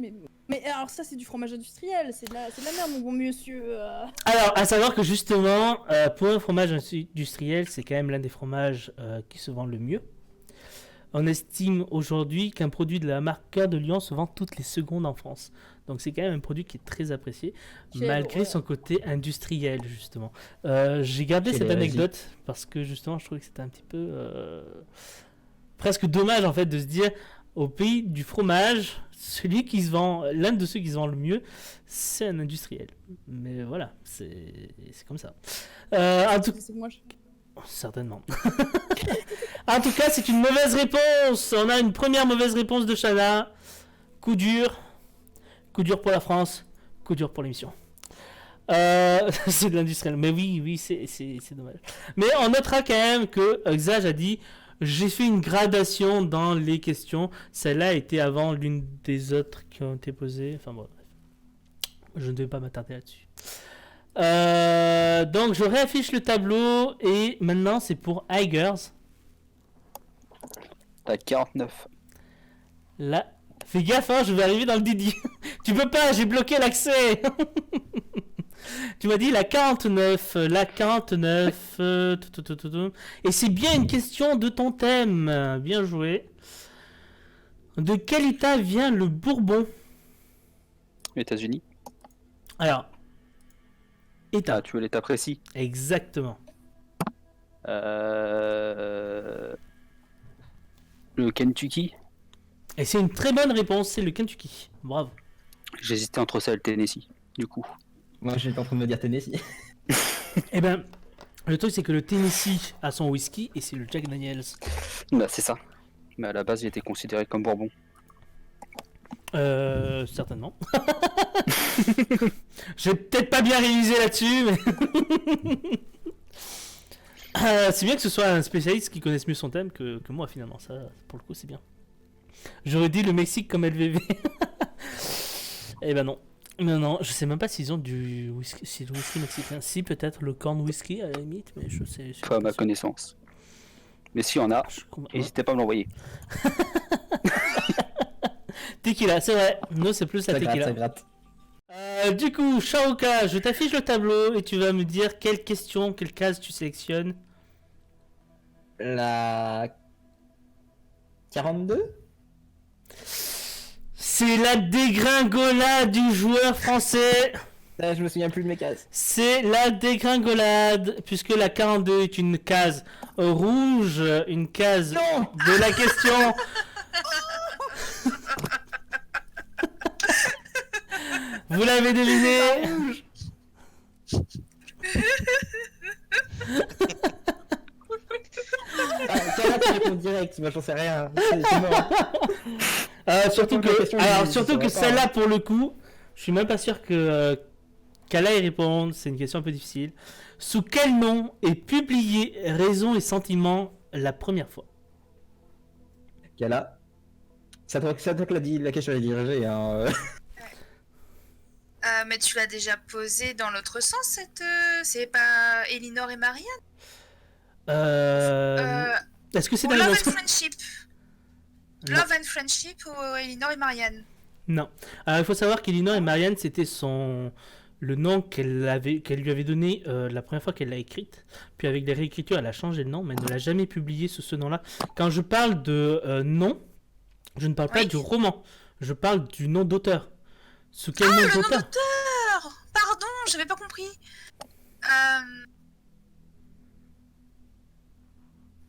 mais alors ça, c'est du fromage industriel, c'est de la merde, mon bon monsieur. Alors, à savoir que justement, pour un fromage industriel, c'est quand même l'un des fromages qui se vend le mieux. On estime aujourd'hui qu'un produit de la marque Cœur de Lion se vend toutes les secondes en France. Donc c'est quand même un produit qui est très apprécié, malgré son côté industriel, justement. J'ai gardé cette anecdote parce que justement, je trouvais que c'était un petit peu... presque dommage, en fait, de se dire, au pays du fromage, celui qui se vend, l'un de ceux qui se vend le mieux, c'est un industriel. Mais voilà, c'est comme ça. En tout... C'est moi, Certainement. En tout cas, c'est une mauvaise réponse. On a une première mauvaise réponse de Shana. Coup dur. Coup dur pour la France. Coup dur pour l'émission. C'est de l'industriel. Mais oui, c'est dommage. Mais on notera quand même que Xage a dit j'ai fait une gradation dans les questions. Celle-là était avant l'une des autres qui ont été posées. Enfin bon, bref. Je ne vais pas m'attarder là-dessus. Donc je réaffiche le tableau et maintenant c'est pour Aigers. T'as 49. Là, fais gaffe, hein, je vais arriver dans le Didi. Tu peux pas, j'ai bloqué l'accès. Tu m'as dit la 49, la 49. Et c'est bien une question de ton thème. Bien joué. De quel état vient le Bourbon? États-Unis. Alors, état. Ah, tu veux l'état précis? Exactement. Le Kentucky? Et c'est une très bonne réponse, c'est le Kentucky. Bravo. J'hésitais entre ça et le Tennessee, du coup. Moi j'étais en train de me dire Tennessee. Eh ben, le truc c'est que le Tennessee a son whisky et c'est le Jack Daniels. Bah, c'est ça. Mais à la base, il était considéré comme Bourbon. Certainement. J'ai peut-être pas bien révisé là-dessus, mais... c'est bien que ce soit un spécialiste qui connaisse mieux son thème que moi, finalement. Ça, pour le coup, c'est bien. J'aurais dit le Mexique comme LVV. Eh ben non. Non, je sais même pas s'ils ont du whisky, si le whisky mexicain. Si, peut-être le corn whisky à la limite, mais je sais. Pas à ma connaissance. Mais si on a, n'hésitez pas à me l'envoyer. Tequila, c'est vrai. Nous, c'est plus la tequila. Ça gratte. Du coup, Shaoka, je t'affiche le tableau et tu vas me dire quelle question, quelle case tu sélectionnes. La 42. C'est la dégringolade du joueur français. Putain, je me souviens plus de mes cases. C'est la dégringolade, puisque la 42 est une case rouge, une case Non. de la question. Vous l'avez deviné. Tiens, tu réponds direct, moi j'en sais rien. C'est mort. Surtout La question, surtout que je saurais pas. celle-là, pour le coup, je suis même pas sûr que Kala y réponde. C'est une question un peu difficile. Sous quel nom est publié Raison et Sentiment la première fois? Kala. C'est toi que la question est dirigée. Hein. Mais tu l'as déjà posé dans l'autre sens, c'est pas Elinor et Marianne? Est-ce que c'est Ou dans Love le and Friendship. Non. Love and Friendship ou Elinor et Marianne? Non. Alors, il faut savoir qu'Elinor et Marianne, c'était le nom qu'elle lui avait donné la première fois qu'elle l'a écrite. Puis avec des réécritures, elle a changé le nom, mais elle ne l'a jamais publié sous ce nom-là. Quand je parle de nom, je ne parle pas Oui. du roman. Je parle du nom d'auteur. Sous quel Ah, nom le nom d'auteur? d'auteur! Pardon, j'avais pas compris.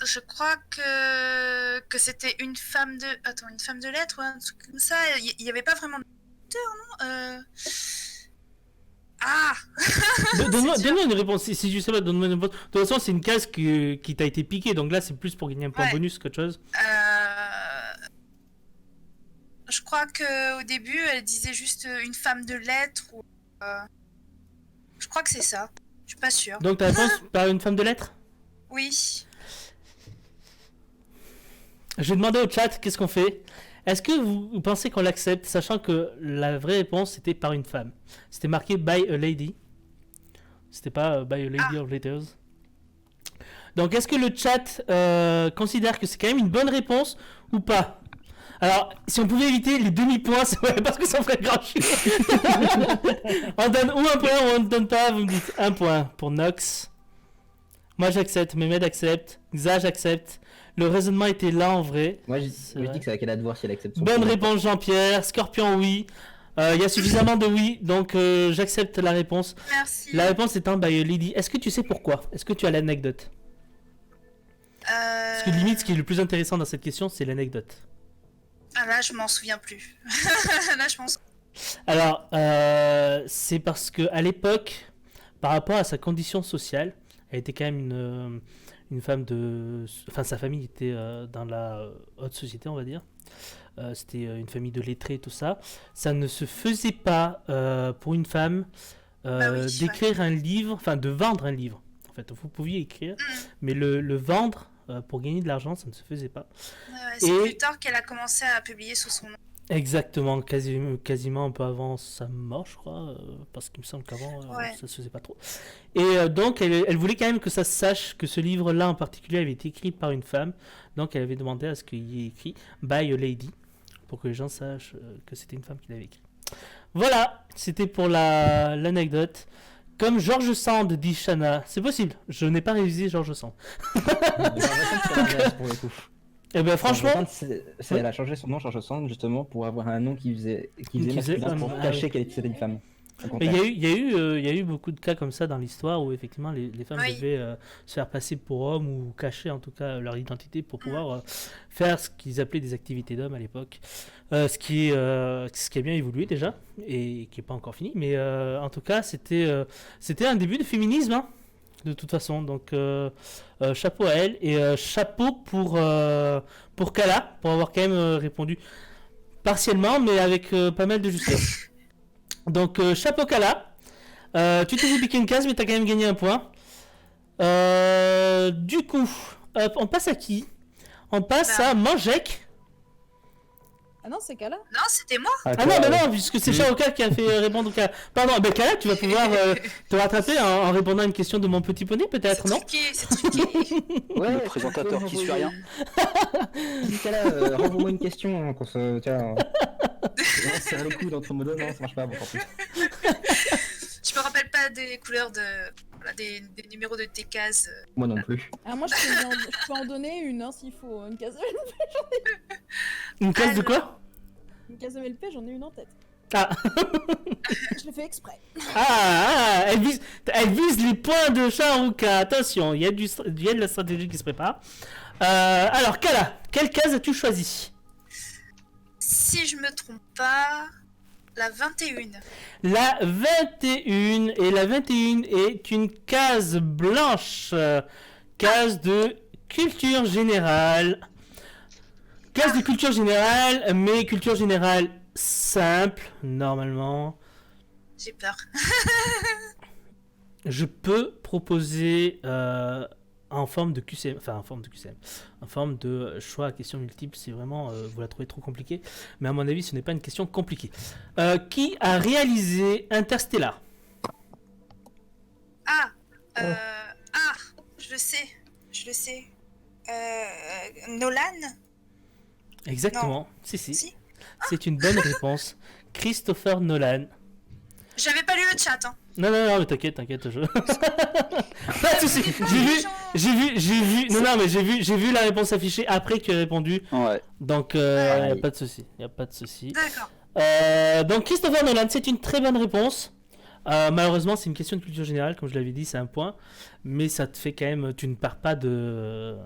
Je crois que c'était une femme de... Attends, une femme de lettres ou un truc comme ça. Il y avait pas vraiment d'auteur, non? Ah! Donne-moi une réponse. Si je sais pas, donne-moi une réponse. De toute façon, c'est une case qui t'a été piquée. Donc là, c'est plus pour gagner un point Ouais. bonus qu'autre chose. Je crois qu'au début, elle disait juste une femme de lettres. Ou, je crois que c'est ça. Je suis pas sûre. Donc ta réponse par une femme de lettres? Oui. Je vais demander au chat qu'est-ce qu'on fait. Est-ce que vous pensez qu'on l'accepte, sachant que la vraie réponse c'était par une femme? C'était marqué by a lady. C'était pas by a lady of letters. Donc est-ce que le chat considère que c'est quand même une bonne réponse ou pas? Alors, si on pouvait éviter les demi-points, c'est vrai, parce que ça ferait grand chier. On donne ou un point ou on ne donne pas, vous me dites un point pour Nox. Moi j'accepte, Mehmed accepte, Xa j'accepte. Le raisonnement était là en vrai. Moi je C'est dis vrai. que c'est à qu'elle a de voir si elle accepte son Bonne point. réponse Jean-Pierre, Scorpion oui. Il y a suffisamment de oui, donc j'accepte la réponse. Merci. La réponse étant by a lady. Est-ce que tu sais pourquoi? Est-ce que tu as l'anecdote? Parce que limite, ce qui est le plus intéressant dans cette question, c'est l'anecdote. Ah là, je m'en souviens plus. Là, je pense. Alors, c'est parce que à l'époque, par rapport à sa condition sociale, elle était quand même une femme de... Enfin, sa famille était dans la haute société, on va dire. C'était une famille de lettrés et tout ça. Ça ne se faisait pas pour une femme oui, d'écrire un livre, enfin de vendre un livre. En fait, vous pouviez écrire, mais le vendre pour gagner de l'argent, ça ne se faisait pas. C'est Et- plus tard qu'elle a commencé à publier sous son nom. Exactement, quasiment un peu avant sa mort, je crois, parce qu'il me semble qu'avant, Ouais. ça se faisait pas trop. Et donc, elle voulait quand même que ça se sache que ce livre-là en particulier avait été écrit par une femme. Donc, elle avait demandé à ce qu'il y ait écrit by a lady, pour que les gens sachent que c'était une femme qui l'avait écrit. Voilà, c'était pour l'anecdote. Comme George Sand, dit Shana, c'est possible, je n'ai pas révisé George Sand. J'ai l'impression que c'est l'inverse, pour le coup. Eh ben franchement, Elle a changé son nom, George Sand, justement pour avoir un nom qui faisait masculin pour ah cacher oui. qu'elle était une femme. Au mais contraire. il y a eu beaucoup de cas comme ça dans l'histoire où effectivement les femmes Oui. devaient se faire passer pour hommes ou cacher en tout cas leur identité pour pouvoir faire ce qu'ils appelaient des activités d'hommes à l'époque. Ce qui a bien évolué déjà et qui n'est pas encore fini. Mais en tout cas, c'était un début de féminisme hein, de toute façon. Donc chapeau à elle et chapeau pour Kala pour avoir quand même répondu partiellement mais avec pas mal de justesse. Donc, chapeau Kala. Tu t'es fait piquer une case, mais t'as quand même gagné un point. Du coup, hop, on passe à qui? On passe à Manjek. Ah non, c'est Kala. Non, c'était moi. Ah non, mais non, puisque c'est Shaoka qui a fait répondre au Kala. Pardon, ben Kala, tu vas pouvoir te rattraper en répondant à une question de mon petit poney, peut-être, non? C'est truqué. Ouais, Le présentateur qui suit rien. Nicolas, renvoie-moi une question qu'on se. Tiens. On se serre le coude entre mots, non, ça marche pas, bon, tant pis. Je me rappelle pas des couleurs des numéros de tes cases. Moi non plus. Ah, moi, je peux en donner une, hein, s'il faut. Une case Une case de quoi? Une case MLP, j'en ai une en tête. Ah, Je l'ai fait exprès. elle vise les points de Sharuka. Attention, il y a de la stratégie qui se prépare. Alors, Kala, quelle case as-tu choisi? Si je me trompe pas, la 21. La 21. Et la 21 est une case blanche. Case de culture générale. Case de culture générale, mais culture générale simple, normalement. J'ai peur. Je peux proposer en forme de QCM, enfin en forme de QCM, en forme de choix à question multiple si vraiment vous la trouvez trop compliquée. Mais à mon avis, ce n'est pas une question compliquée. Qui a réalisé Interstellar? Je le sais. Nolan? Exactement. Non. Si. Si. C'est une bonne réponse. Christopher Nolan. J'avais pas lu le chat, hein. Non, mais t'inquiète, je... Pas de soucis. J'ai vu la réponse affichée après que tu aies répondu. Ouais. Donc, y a pas de souci. D'accord. Donc, Christopher Nolan, c'est une très bonne réponse. Malheureusement, c'est une question de culture générale, comme je l'avais dit, c'est un point. Mais ça te fait quand même... Tu ne pars pas de...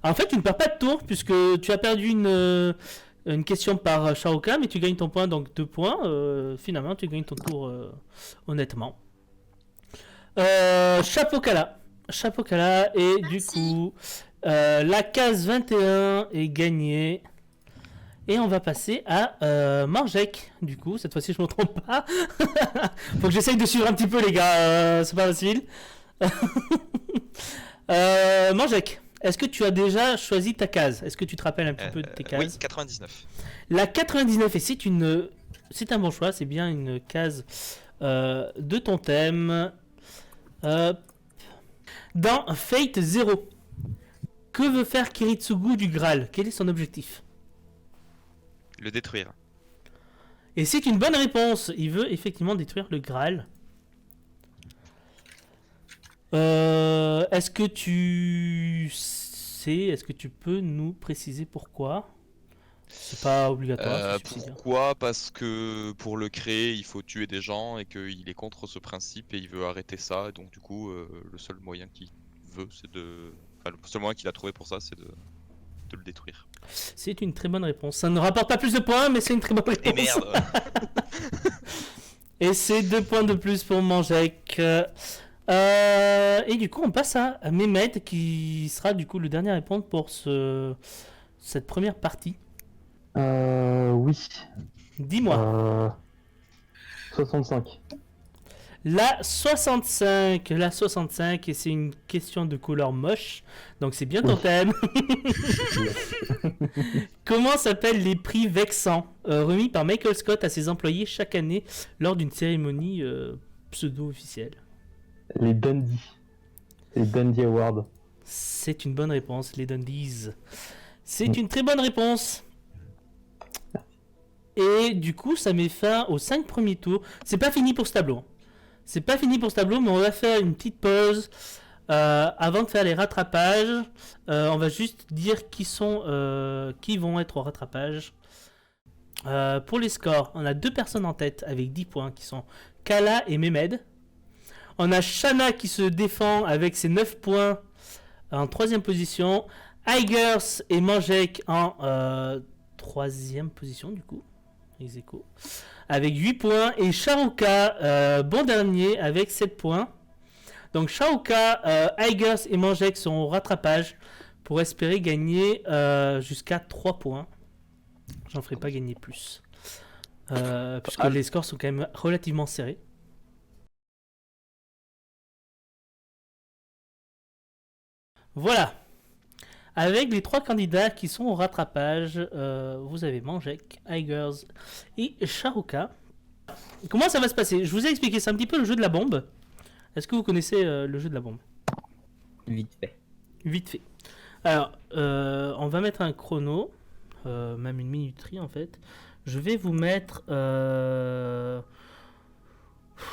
En fait, tu ne pars pas de tour, puisque tu as perdu une question par Sharuka, mais tu gagnes ton point, donc 2 points. Finalement, tu gagnes ton tour honnêtement. Chapeau Kala, et du Merci. coup, la case 21 est gagnée. Et on va passer à Marjek. Du coup, cette fois-ci, je ne me trompe pas. Faut que j'essaye de suivre un petit peu, les gars. C'est pas facile. Marjek, est-ce que tu as déjà choisi ta case? Est-ce que tu te rappelles un petit peu de tes cases? Oui, 99. La 99, et c'est un bon choix. C'est bien une case de ton thème. Dans Fate Zero, que veut faire Kiritsugu du Graal? Quel est son objectif? Le détruire. Et c'est une bonne réponse. Il veut effectivement détruire le Graal. Est-ce que tu sais, est-ce que tu peux nous préciser pourquoi? C'est pas obligatoire. c'est subsidiaire. Pourquoi? Parce que pour le créer, il faut tuer des gens et qu'il est contre ce principe et il veut arrêter ça. Et donc du coup, le seul moyen qu'il veut, c'est de... Enfin, le seul moyen qu'il a trouvé pour ça, c'est de le détruire. C'est une très bonne réponse. Ça ne rapporte pas plus de points, mais c'est une très bonne réponse. Et merde. Et c'est 2 points de plus pour Manjek. Et du coup, on passe à Mehmet, qui sera du coup le dernier à répondre pour cette première partie. Oui. Dis-moi. 65. La 65, et c'est une question de couleur moche, donc c'est bien ton thème. Comment s'appellent les prix vexants remis par Michael Scott à ses employés chaque année lors d'une cérémonie pseudo-officielle? Les Dundee. Les Dundee Awards. C'est une bonne réponse, les Dundies. C'est une très bonne réponse. Et du coup, ça met fin aux 5 premiers tours. C'est pas fini pour ce tableau. Mais on va faire une petite pause avant de faire les rattrapages. On va juste dire qui vont être au rattrapage. Pour les scores, on a 2 personnes en tête avec 10 points qui sont Kala et Mehmed. On a Shana qui se défend avec ses 9 points en 3ème position. Aigers et Manjek en 3ème position du coup. Ex-aequo. Avec 8 points. Et Sharuka, bon dernier, avec 7 points. Donc Sharuka, Aigers et Manjek sont au rattrapage pour espérer gagner jusqu'à 3 points. J'en ferai pas gagner plus. Puisque les scores sont quand même relativement serrés. Voilà. Avec les 3 candidats qui sont au rattrapage, vous avez Manjek, Aigers et Sharuka. Comment ça va se passer? Je vous ai expliqué, c'est un petit peu le jeu de la bombe. Est-ce que vous connaissez le jeu de la bombe? Vite fait. Vite fait. Alors, on va mettre un chrono, même une minuterie en fait. Je vais vous mettre... je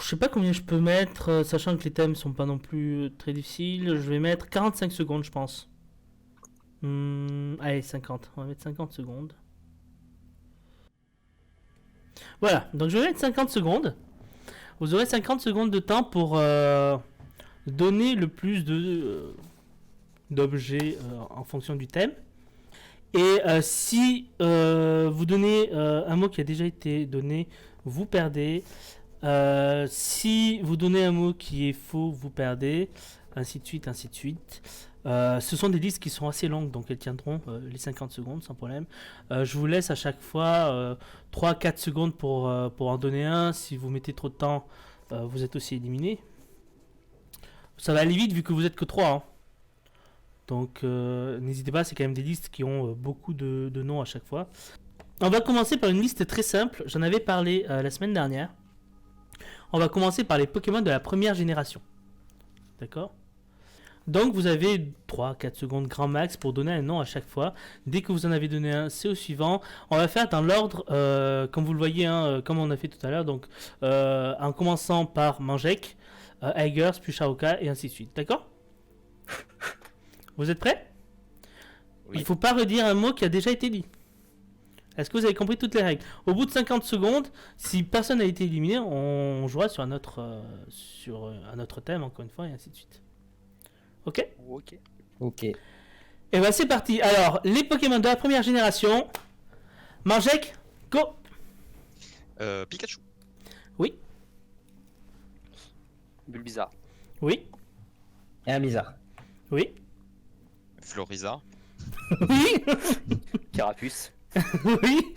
sais pas combien je peux mettre, sachant que les thèmes sont pas non plus très difficiles. Je vais mettre 45 secondes, je pense. Allez, 50. On va mettre 50 secondes. Voilà, donc je vais mettre 50 secondes. Vous aurez 50 secondes de temps pour donner le plus d'objets en fonction du thème. Et si vous donnez un mot qui a déjà été donné, vous perdez. Si vous donnez un mot qui est faux, vous perdez. Ainsi de suite, ainsi de suite. Ce sont des listes qui sont assez longues, donc elles tiendront les 50 secondes sans problème. Je vous laisse à chaque fois 3-4 secondes pour en donner un. Si vous mettez trop de temps, vous êtes aussi éliminé. Ça va aller vite vu que vous êtes que 3. Hein. Donc n'hésitez pas, c'est quand même des listes qui ont beaucoup de noms à chaque fois. On va commencer par une liste très simple. J'en avais parlé la semaine dernière. On va commencer par les Pokémon de la première génération. D'accord ? Donc vous avez 3-4 secondes grand max pour donner un nom à chaque fois. Dès que vous en avez donné un, c'est au suivant. On va faire dans l'ordre, comme vous le voyez, hein, comme on a fait tout à l'heure. Donc en commençant par Mangek, Aigers, puis Shaoka, et ainsi de suite. D'accord ? Vous êtes prêts ? Oui. Il ne faut pas redire un mot qui a déjà été dit. Est-ce que vous avez compris toutes les règles ? Au bout de 50 secondes, si personne n'a été éliminé, on jouera sur un autre thème, encore une fois, et ainsi de suite. Ok ? Ok. Et ben c'est parti. Alors, les Pokémon de la première génération. Mangek, go. Pikachu. Oui, Bulbizarre. oui, Et un bizarre. oui, Floriza. oui, Carapuce. oui,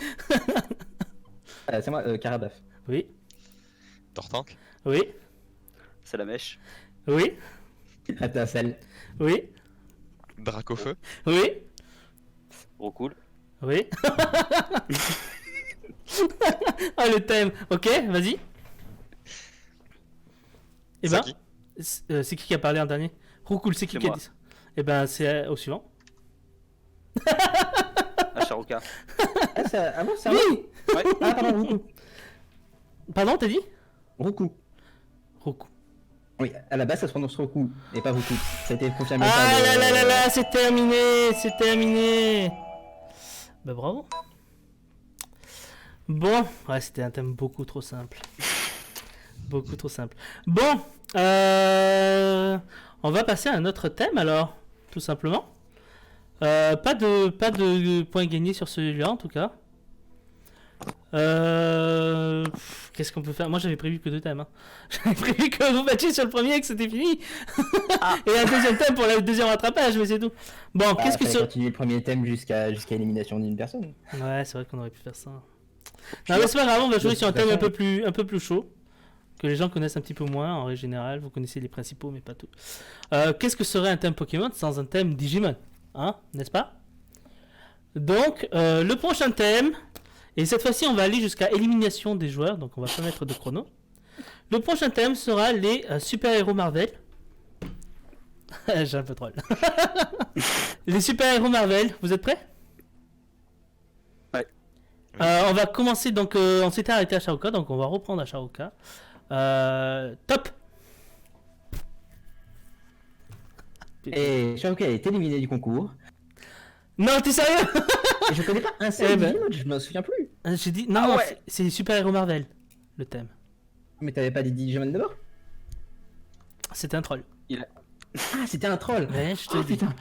C'est moi, Caradaf. oui, Tortank. oui, Salamèche. oui, Ratacel. oui, Dracofeu. oui, Roucoule. oui. Ah, le thème. Ok, vas-y. Eh ben, Saki. c'est qui a parlé en dernier ? Roucoule, c'est qui C'est qui a moi. dit ça ? Eh ben, c'est au suivant. Acharuka. Ah bon, c'est Oui. Ah, pardon, Roukou. Pardon, t'as dit ? Roukou. Roucou. Oui, à la base, ça se prononce Roukou, et pas Roukou. Ça a été confirmé Ah par là là là là, c'est terminé, c'est terminé. Bah bravo. Bon, ouais, c'était un thème beaucoup trop simple. Beaucoup trop simple. Bon, on va passer à un autre thème alors, tout simplement. Pas de points gagnés sur celui-là en tout cas. Qu'est-ce qu'on peut faire ? Moi j'avais prévu que 2 thèmes. Hein. J'avais prévu que vous battiez sur le premier et que c'était fini. Et un deuxième thème pour le deuxième rattrapage, mais c'est tout. Bon, qu'est-ce que ça ce. continue le premier thème jusqu'à élimination d'une personne. Ouais, c'est vrai qu'on aurait pu faire ça. Non, mais c'est pas grave, on va jouer sur un thème un peu plus chaud. Que les gens connaissent un petit peu moins en règle générale. Vous connaissez les principaux, mais pas tout. Qu'est-ce que serait un thème Pokémon sans un thème Digimon ? Hein, n'est-ce pas ? Donc, le prochain thème. Et cette fois-ci, on va aller jusqu'à élimination des joueurs, donc on va pas mettre de chrono. Le prochain thème sera les super-héros Marvel. J'ai un peu troll. Les super-héros Marvel, vous êtes prêts ? Ouais. On va commencer, donc on s'était arrêté à Shaoka, donc on va reprendre à Shaoka. Top. Et Shaoka est éliminé du concours. Non, t'es sérieux ? Et je connais pas un seul Eh ben. Digimon, je me souviens plus. J'ai dit, non, Ah non, ouais. c'est les super-héros Marvel, le thème. Mais t'avais pas dit Digimon d'abord? C'était un troll. Ah, c'était un troll. Ouais, je te Oh le dis. putain.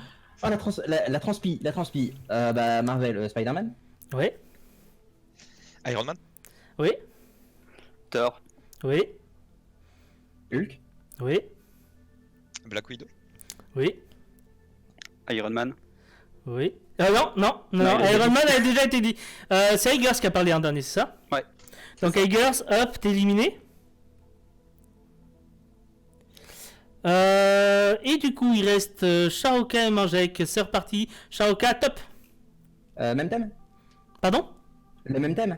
Oh, la transpi. Bah, Marvel, Spider-Man. Oui, Iron Man. oui, Thor. oui, Hulk. oui, Black Widow. oui, Iron Man. oui. Non, il a Iron déjà Man a déjà été dit. C'est Aigers qui a parlé en dernier, c'est ça ? Ouais. Donc Aigers, hop, t'es éliminé. Et du coup, il reste Shaoka et Mangek. C'est reparti. Shaoka, top. Même thème. Pardon ? Le même thème.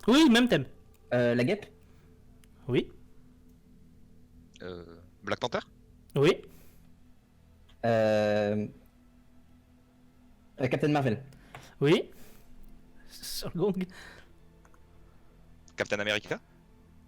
Oui, même thème. La guêpe. Oui, Black Panther. oui, Captain Marvel. oui. Sur le gong. Captain America.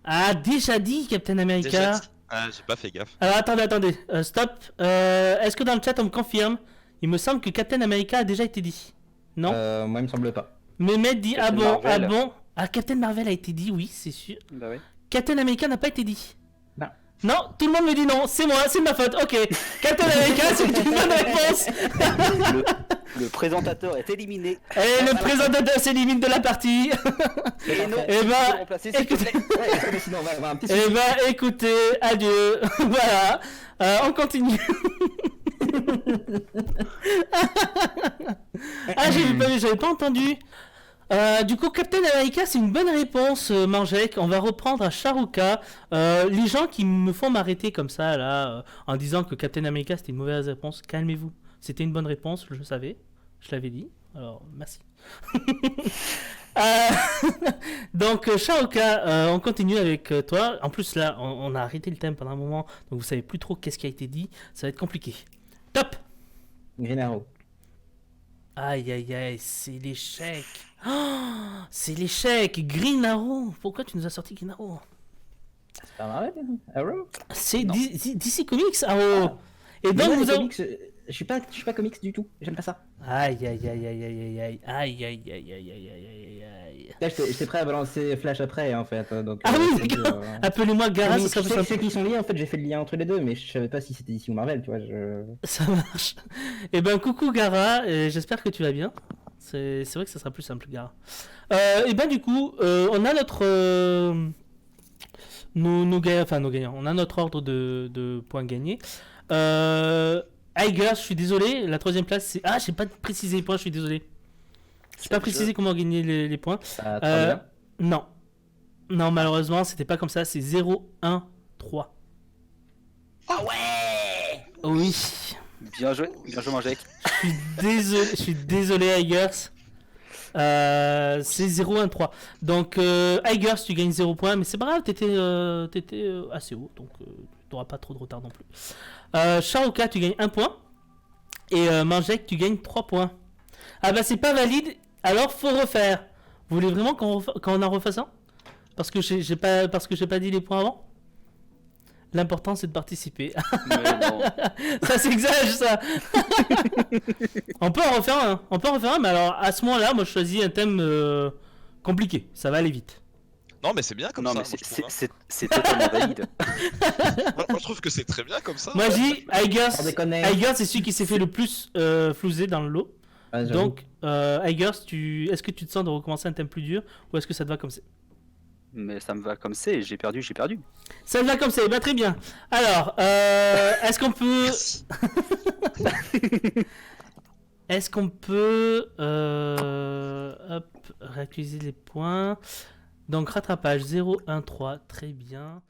Ah, déjà dit Captain America. Déjà dit. Ah, j'ai pas fait gaffe. Alors attendez, stop. Est-ce que dans le chat on me confirme ? Il me semble que Captain America a déjà été dit. Non ? Moi, il me semble pas. Mehmet dit ah Captain bon, Marvel. Ah, Captain Marvel a été dit, oui, c'est sûr. Bah ouais. Captain America n'a pas été dit. Non. Non, tout le monde me dit non, c'est moi, c'est de ma faute. Ok, Captain America, c'est une bonne réponse. Le présentateur est éliminé. Et le présentateur s'élimine de la partie. Et non, Eh ben, tu peux remplacer, s'il te écoute- plaît. Ouais, mais sinon, on va avoir un petit Eh ben, écoutez, adieu. Voilà, on continue. Ah, j'avais pas entendu. Du coup, Captain America, c'est une bonne réponse, Mangek. On va reprendre à Charuka. Les gens qui me font m'arrêter comme ça, là, en disant que Captain America c'était une mauvaise réponse, calmez-vous. C'était une bonne réponse, je savais. Je l'avais dit. Alors, merci. Donc, Charuka, on continue avec toi. En plus, là, on a arrêté le thème pendant un moment, donc vous savez plus trop qu'est-ce qui a été dit. Ça va être compliqué. Top! Green Arrow. Aïe aïe aïe, c'est l'échec. Oh, c'est l'échec. Green Arrow. Pourquoi tu nous as sorti Green Arrow? C'est pas Marvel, Arrow? C'est Non. DC Comics Arrow. Et Mais donc moi, vous les avez... comics, je suis pas comics du tout. J'aime pas ça. Aïe aïe aïe aïe aïe aïe aïe aïe aïe aïe aïe aïe aïe aïe aïe. Là, j'étais prêt à balancer Flash après, en fait. Donc, Ah oui, c'est d'accord. que, Appelez-moi Gara, oui, ce sera je plus sais simple. ceux qui sont liés, en fait, j'ai fait le lien entre les deux, mais je savais pas si c'était DC ou Marvel, tu vois. Ça marche. Et ben coucou Gara, et j'espère que tu vas bien. C'est vrai que ça sera plus simple Gara. Et ben du coup, on a notre... nos gagnants. On a notre ordre de points gagnés. Iger, je suis désolé. La troisième place, c'est... Ah, j'ai pas précisé les points, je suis désolé. J'ai pas précisé comment gagner les points. Ça très bien. Non. Non, malheureusement, c'était pas comme ça. C'est 0, 1, 3. Ah ouais! Oui. Bien joué, Mangek. Je suis désolé, Igers. C'est 0, 1, 3. Donc, Igers, tu gagnes 0 points, mais c'est pas grave, t'étais assez haut, donc t'auras pas trop de retard non plus. Shaoka, tu gagnes 1 point. Et Mangek, tu gagnes 3 points. Ah bah, c'est pas valide, alors faut refaire. Vous voulez vraiment qu'on en refasse un? Parce que j'ai pas dit les points avant? L'important c'est de participer. Mais non. Ça s'exagère ça. On peut en refaire un, mais alors à ce moment-là, moi je choisis un thème compliqué, ça va aller vite. Non, mais c'est bien comme Non, ça. mais moi, je trouve, hein. c'est totalement valide. Moi, je trouve que c'est très bien comme ça. Moi je dis Sans déconner. Igers c'est celui qui s'est fait le plus flouser dans le lot. Ouais, j'avoue. Donc Igers, est-ce que tu te sens de recommencer un thème plus dur ou est-ce que ça te va comme c'est? Mais ça me va comme c'est, j'ai perdu. Ça te va comme c'est, bah très bien. Alors, est-ce qu'on peut... Merci. Est-ce qu'on peut réactualiser les points? Donc rattrapage 0, 1, 3, très bien.